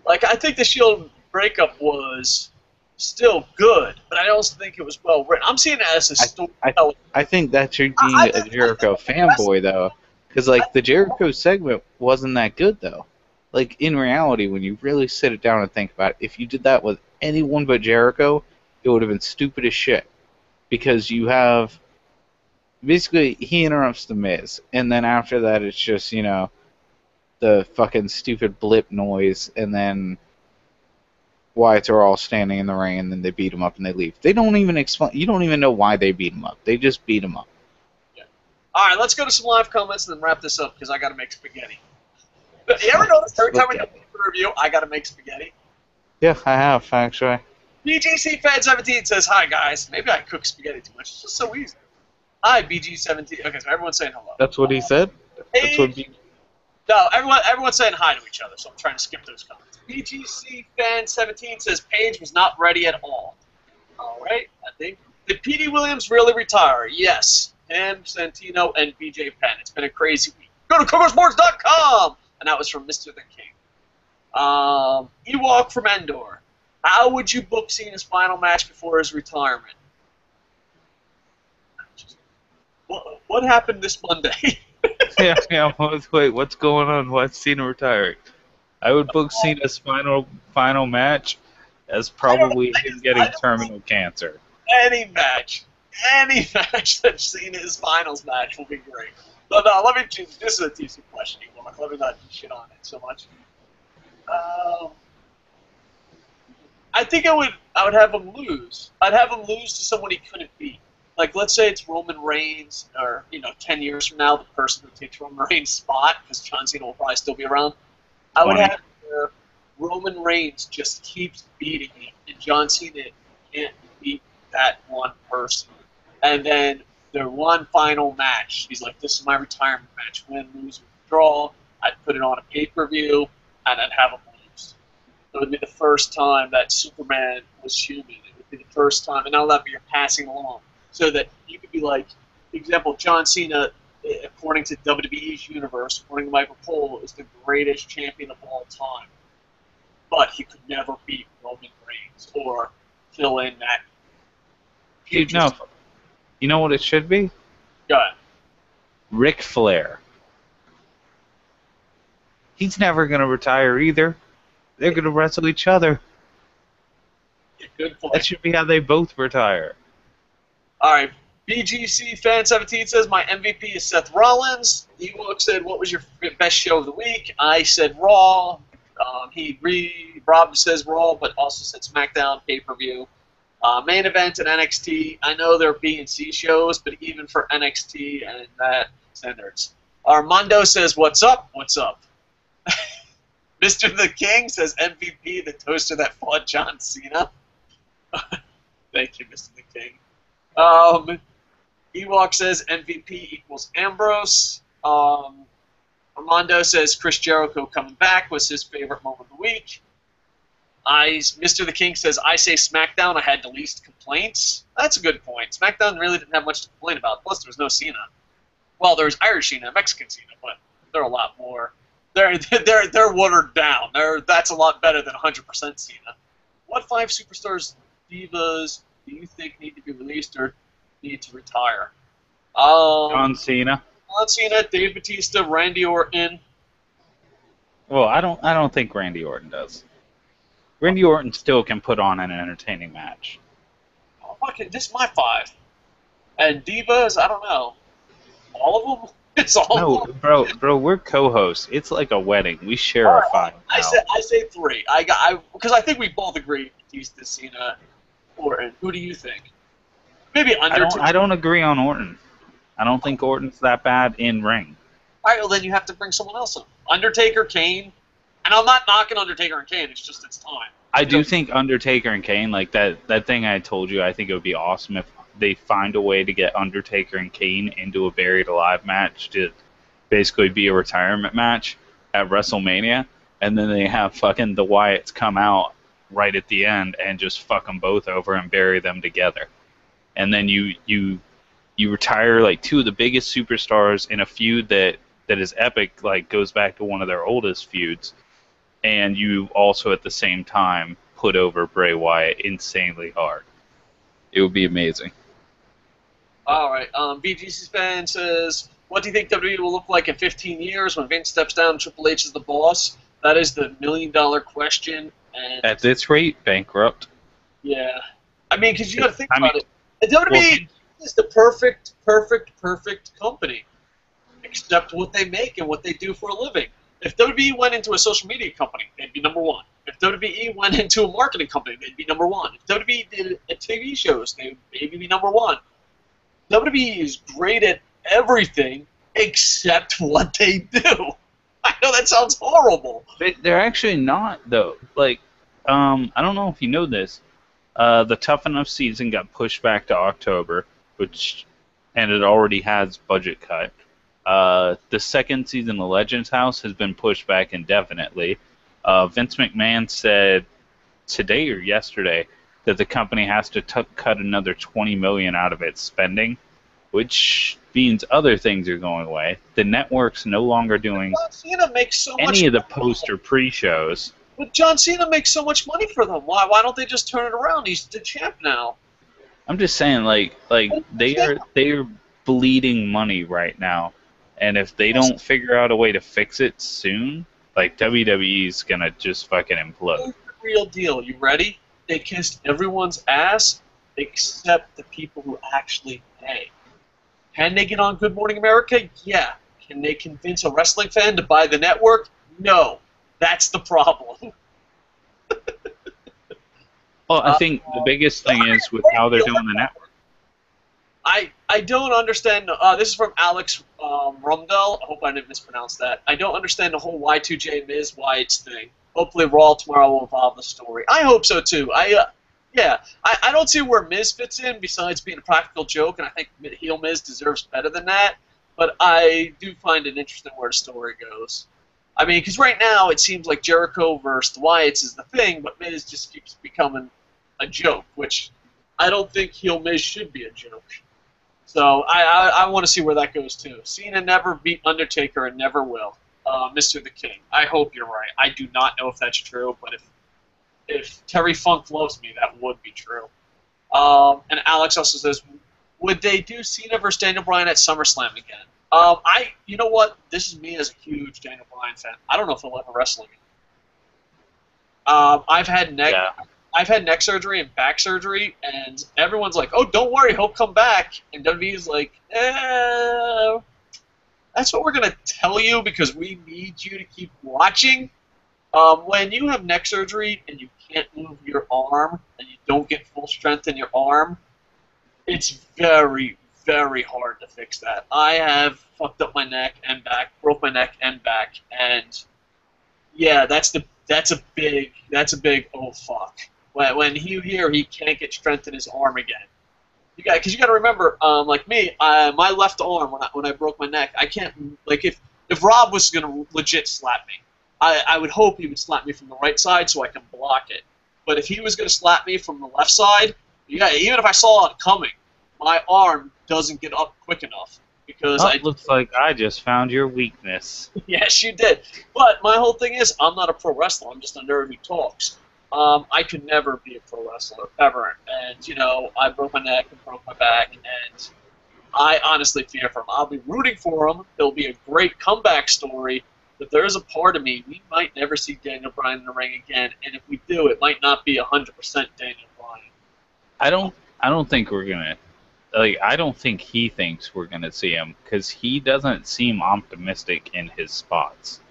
Speaker 1: Like I think the Shield breakup was still good, but I also think it was well written. I'm seeing it as a storytelling.
Speaker 2: I think that's you being a Jericho fanboy though, because like the Jericho segment wasn't that good though. Like in reality, when you really sit it down and think about it, if you did that with anyone but Jericho, it would have been stupid as shit. Because you have basically he interrupts the Miz, and then after that it's just the fucking stupid blip noise, and then Wyatts are all standing in the ring, and then they beat him up and they leave. They don't even explain. You don't even know why they beat him up. They just beat him up.
Speaker 1: Yeah. All right, let's go to some live comments and then wrap this up because I got to make spaghetti. You ever notice every time we do a review, I got to make spaghetti?
Speaker 2: Yeah, I have actually.
Speaker 1: BGC Fan 17 says, "Hi guys, maybe I cook spaghetti too much. It's just so easy." Hi BG17. Okay, so everyone's saying hello.
Speaker 2: That's what he said. That's what.
Speaker 1: No, everyone's saying hi to each other, so I'm trying to skip those comments. BGC Fan 17 says Paige was not ready at all. All right, I think. Did Petey Williams really retire? Yes. Him, Santino, and BJ Penn. It's been a crazy week. Go to Kocosports.com! And that was from Mr. the King. Ewok from Endor. How would you book Cena's final match before his retirement? What happened this Monday?
Speaker 2: yeah. Wait, what's going on? Why's Cena retiring? I would book Cena's final match as probably him getting terminal cancer.
Speaker 1: Any match that Cena's finals match will be great. But no, let me choose. This is a decent question, Ewok. Let me not shit on it so much. I think I would have him lose. I'd have him lose to someone he couldn't beat. Like, let's say it's Roman Reigns, or 10 years from now, the person who takes Roman Reigns' spot, because John Cena will probably still be around. I would have where Roman Reigns just keeps beating him, and John Cena can't beat that one person. And then their one final match, he's like, "This is my retirement match. Win, lose, withdraw." I'd put it on a pay-per-view, and I'd have him lose. It would be the first time that Superman was human. It would be the first time, and now that you're passing along. So that you could be like, for example, John Cena, according to WWE's universe, according to Michael Cole, is the greatest champion of all time. But he could never beat Roman Reigns or fill in that.
Speaker 2: Dude, no. You know what it should be?
Speaker 1: Go ahead.
Speaker 2: Ric Flair. He's never going to retire either. They're going to wrestle each other.
Speaker 1: Yeah, good point.
Speaker 2: That should be how they both retire.
Speaker 1: All right, BGC Fan 17 says my MVP is Seth Rollins. Ewok said, "What was your best show of the week?" I said Raw. Rob says Raw, but also said SmackDown pay-per-view. Main event and NXT. I know they're B and C shows, but even for NXT and that standards. Armando says, "What's up? What's up?" Mr. the King says MVP, the toaster that fought John Cena. Thank you, Mr. the King. Ewok says MVP equals Ambrose. Armando says Chris Jericho coming back was his favorite moment of the week. Mr. the King says, I say SmackDown, I had the least complaints. That's a good point. SmackDown really didn't have much to complain about. Plus, there was no Cena. Well, there was Irish Cena, Mexican Cena, but they're a lot more. They're watered down. That's a lot better than 100% Cena. What 5 superstars, divas, do you think need to be released or need to retire?
Speaker 2: John Cena.
Speaker 1: John Cena, Dave Bautista, Randy Orton.
Speaker 2: Well, I don't think Randy Orton does. Randy Orton still can put on an entertaining match.
Speaker 1: Oh, fuck it, this is my 5. And divas, I don't know. All of them? It's all of them.
Speaker 2: Bro, we're co-hosts. It's like a wedding. We share our 5.
Speaker 1: I say 3. Because I think we both agree Batista, Cena, Orton. Who do you think? Maybe Undertaker.
Speaker 2: I don't agree on Orton. I don't think Orton's that bad in ring.
Speaker 1: All right, well then you have to bring someone else in. Undertaker, Kane. And I'm not knocking Undertaker and Kane. It's just it's time.
Speaker 2: I do think Undertaker and Kane, like that thing I told you, I think it would be awesome if they find a way to get Undertaker and Kane into a Buried Alive match to basically be a retirement match at WrestleMania, and then they have fucking the Wyatts come out right at the end and just fuck them both over and bury them together. and then you retire like two of the biggest superstars in a feud that is epic, like goes back to one of their oldest feuds, and you also at the same time put over Bray Wyatt insanely hard. It would be amazing.
Speaker 1: All right. BGC fan says, "What do you think WWE will look like in 15 years when Vince steps down and Triple H is the boss?" That is the $1,000,000 question. And
Speaker 2: At this rate, bankrupt.
Speaker 1: yeah, I mean, because you got to think
Speaker 2: I
Speaker 1: about
Speaker 2: mean,
Speaker 1: it. And WWE is the perfect company, except what they make and what they do for a living. If WWE went into a social media company, they'd be number one. If WWE went into a marketing company, they'd be number one. If WWE did TV shows, they would maybe be number one. WWE is great at everything except what they do. I know that sounds horrible.
Speaker 2: they're actually not though. Like, I don't know if you know this. The Tough Enough season got pushed back to October, and it already has budget cut. The second season of Legends House has been pushed back indefinitely. Vince McMahon said today or yesterday that the company has to cut another $20 million out of its spending, which means other things are going away. The network's no longer doing
Speaker 1: John Cena makes so much
Speaker 2: any of the
Speaker 1: money.
Speaker 2: post or pre-shows.
Speaker 1: But John Cena makes so much money for them. Why don't they just turn it around? He's the champ now.
Speaker 2: I'm just saying, like they're bleeding money right now, and if they don't figure out a way to fix it soon, like WWE's gonna just fucking implode.
Speaker 1: Real deal. You ready? They kissed everyone's ass except the people who actually pay. Can they get on Good Morning America? Yeah. Can they convince a wrestling fan to buy the network? No. That's the problem.
Speaker 2: Well, I think the biggest thing is with how they're doing the network.
Speaker 1: I don't understand. This is from Alex Rumdell. I hope I didn't mispronounce that. I don't understand the whole Y2J Miz Wyatt's thing. Hopefully Raw tomorrow will evolve the story. I hope so too. I don't see where Miz fits in besides being a practical joke, and I think heel Miz deserves better than that. But I do find it interesting where the story goes. I mean, because right now it seems like Jericho versus the Wyatts is the thing, but Miz just keeps becoming a joke, which I don't think heel Miz should be a joke. So I want to see where that goes too. Cena never beat Undertaker and never will. Mr. the King. I hope you're right. I do not know if that's true, but if Terry Funk loves me, that would be true. And Alex also says, would they do Cena versus Daniel Bryan at SummerSlam again? You know what? This is me as a huge Daniel Bryan fan. I don't know if he'll ever wrestle again. I've had neck surgery and back surgery, and everyone's like, "Oh, don't worry, he'll come back." And WWE's like, that's what we're gonna tell you because we need you to keep watching. When you have neck surgery and you can't move your arm and you don't get full strength in your arm, it's very, very hard to fix that. I have fucked up my neck and back, broke my neck and back, and yeah, that's a big oh fuck. When you hear he can't get strength in his arm again, because you got to remember, like me, my left arm when I broke my neck, I can't like if Rob was gonna legit slap me, I would hope he would slap me from the right side so I can block it. But if he was gonna slap me from the left side, yeah, even if I saw it coming, my arm doesn't get up quick enough because
Speaker 2: looks like I just found your weakness.
Speaker 1: Yes, you did. But my whole thing is, I'm not a pro wrestler. I'm just a nerd who talks. I could never be a pro wrestler, ever. And, I broke my neck and broke my back, and I honestly fear for him. I'll be rooting for him. It'll be a great comeback story, but there is a part of me, we might never see Daniel Bryan in the ring again, and if we do, it might not be 100% Daniel Bryan.
Speaker 2: I don't think we're gonna... I don't think he thinks we're going to see him, because he doesn't seem optimistic in his spots.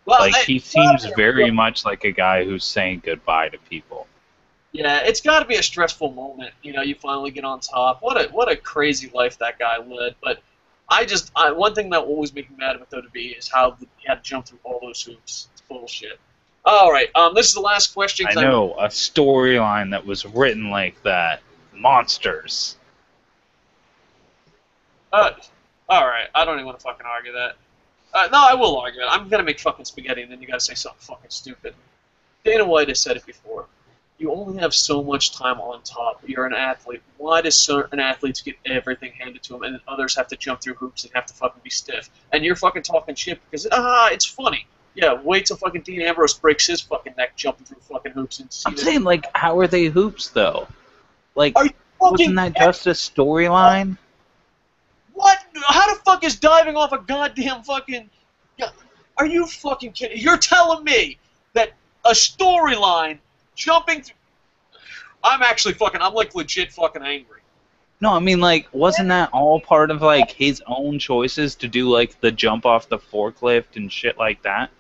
Speaker 2: Well, he seems very much like a guy who's saying goodbye to people.
Speaker 1: Yeah, it's got to be a stressful moment. You finally get on top. What a crazy life that guy led. But one thing that will always make me mad with WWE is how he had to jump through all those hoops. It's bullshit. All right, this is the last question.
Speaker 2: I know, a storyline that was written like that. Monsters.
Speaker 1: All right, I don't even want to fucking argue that. No, I will argue it. I'm gonna make fucking spaghetti, and then you gotta say something fucking stupid. Dana White has said it before. you only have so much time on top. You're an athlete. Why does certain athletes get everything handed to them, and then others have to jump through hoops and have to fucking be stiff? And you're fucking talking shit because it's funny. Yeah, wait till fucking Dean Ambrose breaks his fucking neck jumping through fucking hoops and see.
Speaker 2: I'm saying, like, how are they hoops though? Like,
Speaker 1: Are you fucking
Speaker 2: wasn't that just a storyline?
Speaker 1: What? How the fuck is diving off a goddamn fucking? Are you fucking kidding? You're telling me that a storyline jumping through. I'm like legit fucking angry.
Speaker 2: No, I mean, like, wasn't that all part of, like, his own choices to do, like, the jump off the forklift and shit like that?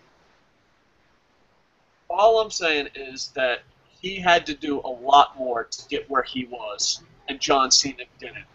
Speaker 1: All I'm saying is that he had to do a lot more to get where he was, and John Cena didn't.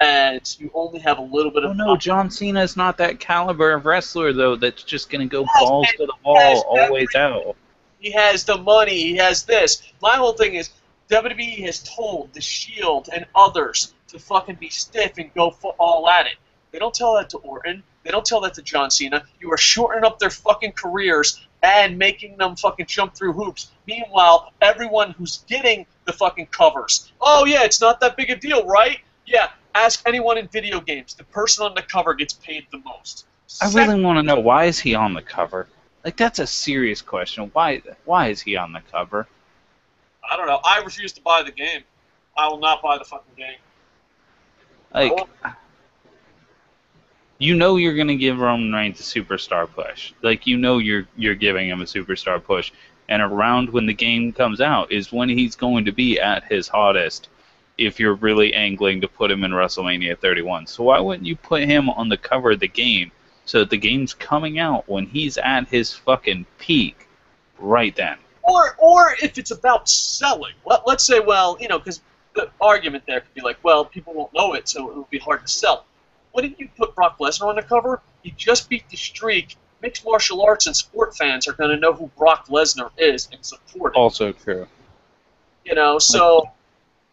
Speaker 1: And you only have a little bit of...
Speaker 2: Oh, no, John Cena's not that caliber of wrestler, though, that's just going to go balls to the wall, always out.
Speaker 1: He has the money, he has this. My whole thing is, WWE has told The Shield and others to fucking be stiff and go all at it. They don't tell that to Orton. They don't tell that to John Cena. You are shortening up their fucking careers and making them fucking jump through hoops. Meanwhile, everyone who's getting the fucking covers. Oh, yeah, it's not that big a deal, right? Yeah, ask anyone in video games. The person on the cover gets paid the most.
Speaker 2: I really want to know, why is he on the cover? Like, that's a serious question. Why is he on the cover?
Speaker 1: I don't know. I refuse to buy the game. I will not buy the fucking game.
Speaker 2: Like, you know you're going to give Roman Reigns a superstar push. Like, you know you're giving him a superstar push. And around when the game comes out is when he's going to be at his hottest if you're really angling to put him in WrestleMania 31. So why wouldn't you put him on the cover of the game so that the game's coming out when he's at his fucking peak right then?
Speaker 1: Or if it's about selling. Let's say, well, because the argument there could be like, well, people won't know it, so it will be hard to sell. Why didn't you put Brock Lesnar on the cover? He just beat the streak. Mixed martial arts and sport fans are going to know who Brock Lesnar is and support him.
Speaker 2: Also true.
Speaker 1: So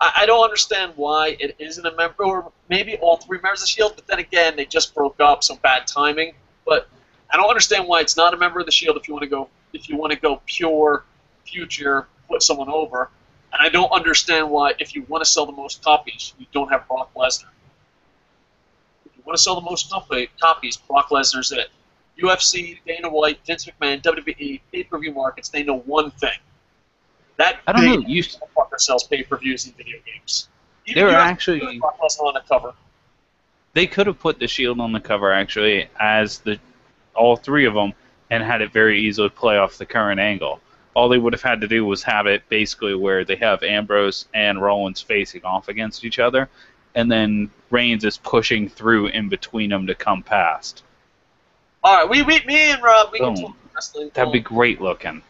Speaker 1: I don't understand why it isn't a member, or maybe all three members of the Shield, but then again, they just broke up, so bad timing. But I don't understand why it's not a member of the Shield if you want to go pure future, put someone over. And I don't understand why, if you want to sell the most copies, you don't have Brock Lesnar. If you want to sell the most copies, Brock Lesnar's it. UFC, Dana White, Vince McMahon, WWE, pay-per-view markets, they know one thing. That
Speaker 2: I don't know.
Speaker 1: fucker sells pay-per-views in video games.
Speaker 2: They were actually...
Speaker 1: Brock Lesnar on the cover.
Speaker 2: They could have put the Shield on the cover, actually, as all three of them, and had it very easily play off the current angle. All they would have had to do was have it basically where they have Ambrose and Rollins facing off against each other, and then Reigns is pushing through in between them to come past.
Speaker 1: All right, me and Rob, we can talk wrestling.
Speaker 2: That'd be great looking.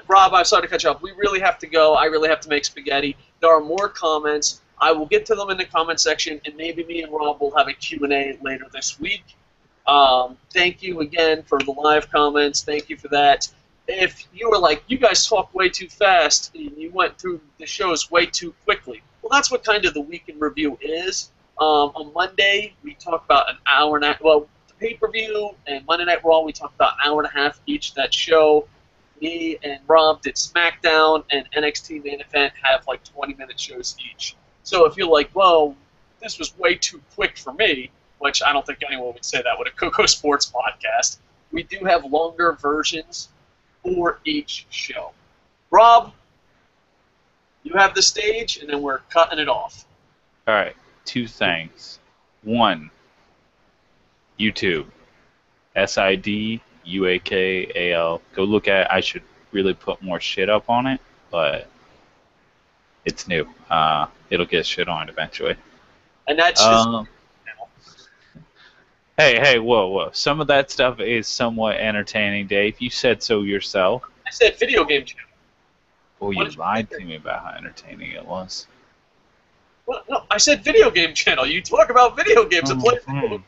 Speaker 1: Rob, I'm sorry to cut you off. We really have to go. I really have to make spaghetti. There are more comments. I will get to them in the comment section, and maybe me and Rob will have a Q&A later this week. Thank you again for the live comments. Thank you for that. If you were like, you guys talk way too fast, and you went through the shows way too quickly, well, that's what kind of the Week in Review is. On Monday, we talk about an hour and a half. Well, the pay-per-view and Monday Night Raw, we talk about an hour and a half each. That show, me and Rob did Smackdown, and NXT Main Event have like 20-minute shows each. So if you're like, well, this was way too quick for me, which I don't think anyone would say that with a Kocosports podcast, we do have longer versions for each show. Rob, you have the stage, and then we're cutting it off.
Speaker 2: All right, two things. One, YouTube, SIDUAKAL. Go look at it. I should really put more shit up on it, but it's new. It'll get shit on eventually.
Speaker 1: And that's just...
Speaker 2: Hey, whoa. Some of that stuff is somewhat entertaining, Dave. You said so yourself.
Speaker 1: I said video game channel.
Speaker 2: Well, you lied to me about how entertaining it was.
Speaker 1: Well, no, I said video game channel. You talk about video games and play video games.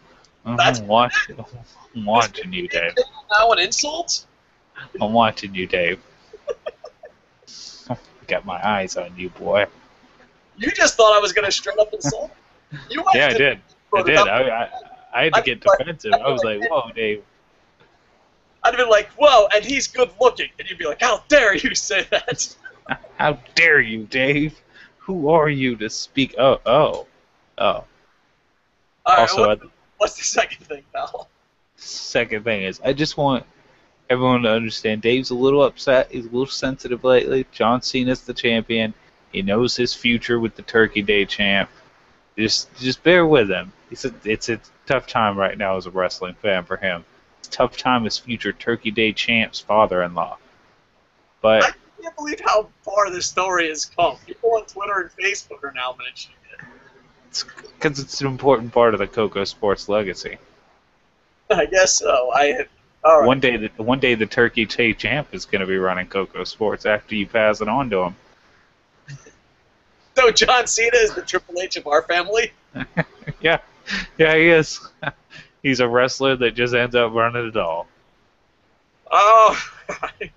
Speaker 2: I'm watching you, Dave.
Speaker 1: Now an insult?
Speaker 2: I'm watching you, Dave. Got my eyes on you, boy.
Speaker 1: You just thought I was going to straight up insult?
Speaker 2: Yeah, I did. I had to get defensive. I was like, whoa, Dave.
Speaker 1: I'd have been like, whoa, and he's good looking. And you'd be like, how dare you say that?
Speaker 2: How dare you, Dave? Who are you to speak? Oh.
Speaker 1: All right,
Speaker 2: Also,
Speaker 1: what's the second thing, pal?
Speaker 2: second thing is, I just want everyone to understand Dave's a little upset. He's a little sensitive lately. John Cena's the champion. He knows his future with the Turkey Day champ. Just bear with him. It's a tough time right now as a wrestling fan for him. It's a tough time as future Turkey Day champ's father-in-law. But
Speaker 1: I can't believe how far this story has come. People on Twitter and Facebook are now mentioning it.
Speaker 2: it's because it's an important part of the Kocosports legacy.
Speaker 1: I guess so. All right.
Speaker 2: One day the Turkey Day champ is going to be running Kocosports after you pass it on to him.
Speaker 1: So John Cena is the Triple H of our family?
Speaker 2: Yeah, he is. He's a wrestler that just ends up running it all.
Speaker 1: Oh, right.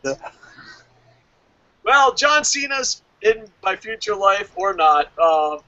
Speaker 1: Well, John Cena's in my future life or not.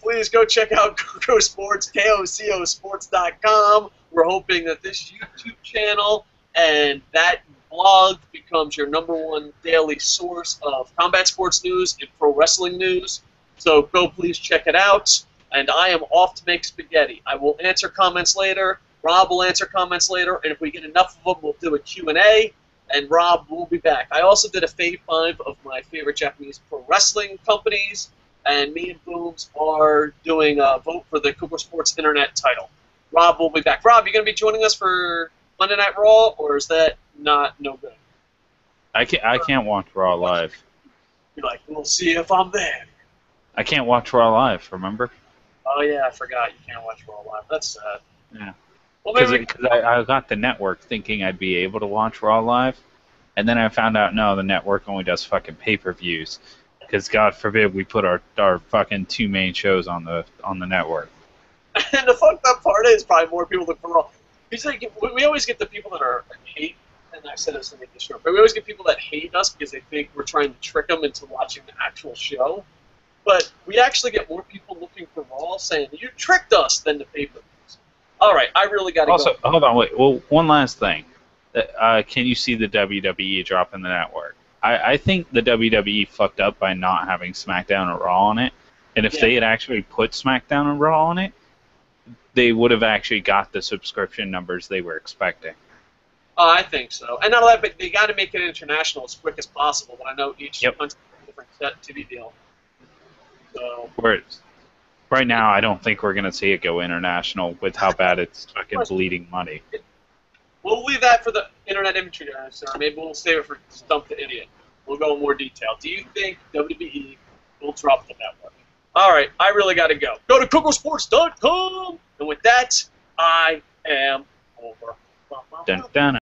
Speaker 1: Please go check out Kocosports, KOCOsports.com. We're hoping that this YouTube channel and that blog becomes your #1 daily source of combat sports news and pro wrestling news. So go please check it out. And I am off to make spaghetti. I will answer comments later. Rob will answer comments later. And if we get enough of them, we'll do a Q&A. And Rob will be back. I also did a Fave 5 of my favorite Japanese pro wrestling companies. And me and Booms are doing a vote for the Kocosports Internet title. Rob will be back. Rob, you going to be joining us for Monday Night Raw? Or is that no good?
Speaker 2: I can't watch Raw live.
Speaker 1: You're like, we'll see if I'm there.
Speaker 2: I can't watch Raw live, remember?
Speaker 1: Oh, yeah, I forgot. You can't watch Raw live. That's sad.
Speaker 2: Yeah.
Speaker 1: Well,
Speaker 2: Because
Speaker 1: maybe
Speaker 2: I got the network thinking I'd be able to watch Raw live, and then I found out, no, the network only does fucking pay-per-views. Because God forbid we put our fucking 2 main shows on the network.
Speaker 1: And the fucked up part is probably more people look for Raw. Because like, we always get the people that are hate, and I said this to make this short, but we always get people that hate us because they think we're trying to trick them into watching the actual show. But we actually get more people looking for Raw saying, you tricked us, than the pay-per-views. All right, I really got to go.
Speaker 2: Also, hold on, wait. Well, one last thing. Can you see the WWE dropping the network? I think the WWE fucked up by not having SmackDown and Raw on it. And if they had actually put SmackDown and Raw on it, they would have actually got the subscription numbers they were expecting.
Speaker 1: I think so. And not only that, but they got to make it international as quick as possible. But I know each country has a different set TV deal. So.
Speaker 2: Whereas, right now, I don't think we're going to see it go international with how bad it's fucking bleeding money.
Speaker 1: We'll leave that for the internet imagery answer. Maybe we'll save it for Stump the Idiot. We'll go in more detail. Do you think WWE will drop the network? All right, I really got to go. Go to Kocosports.com! And with that, I am over.
Speaker 2: Dun, dun.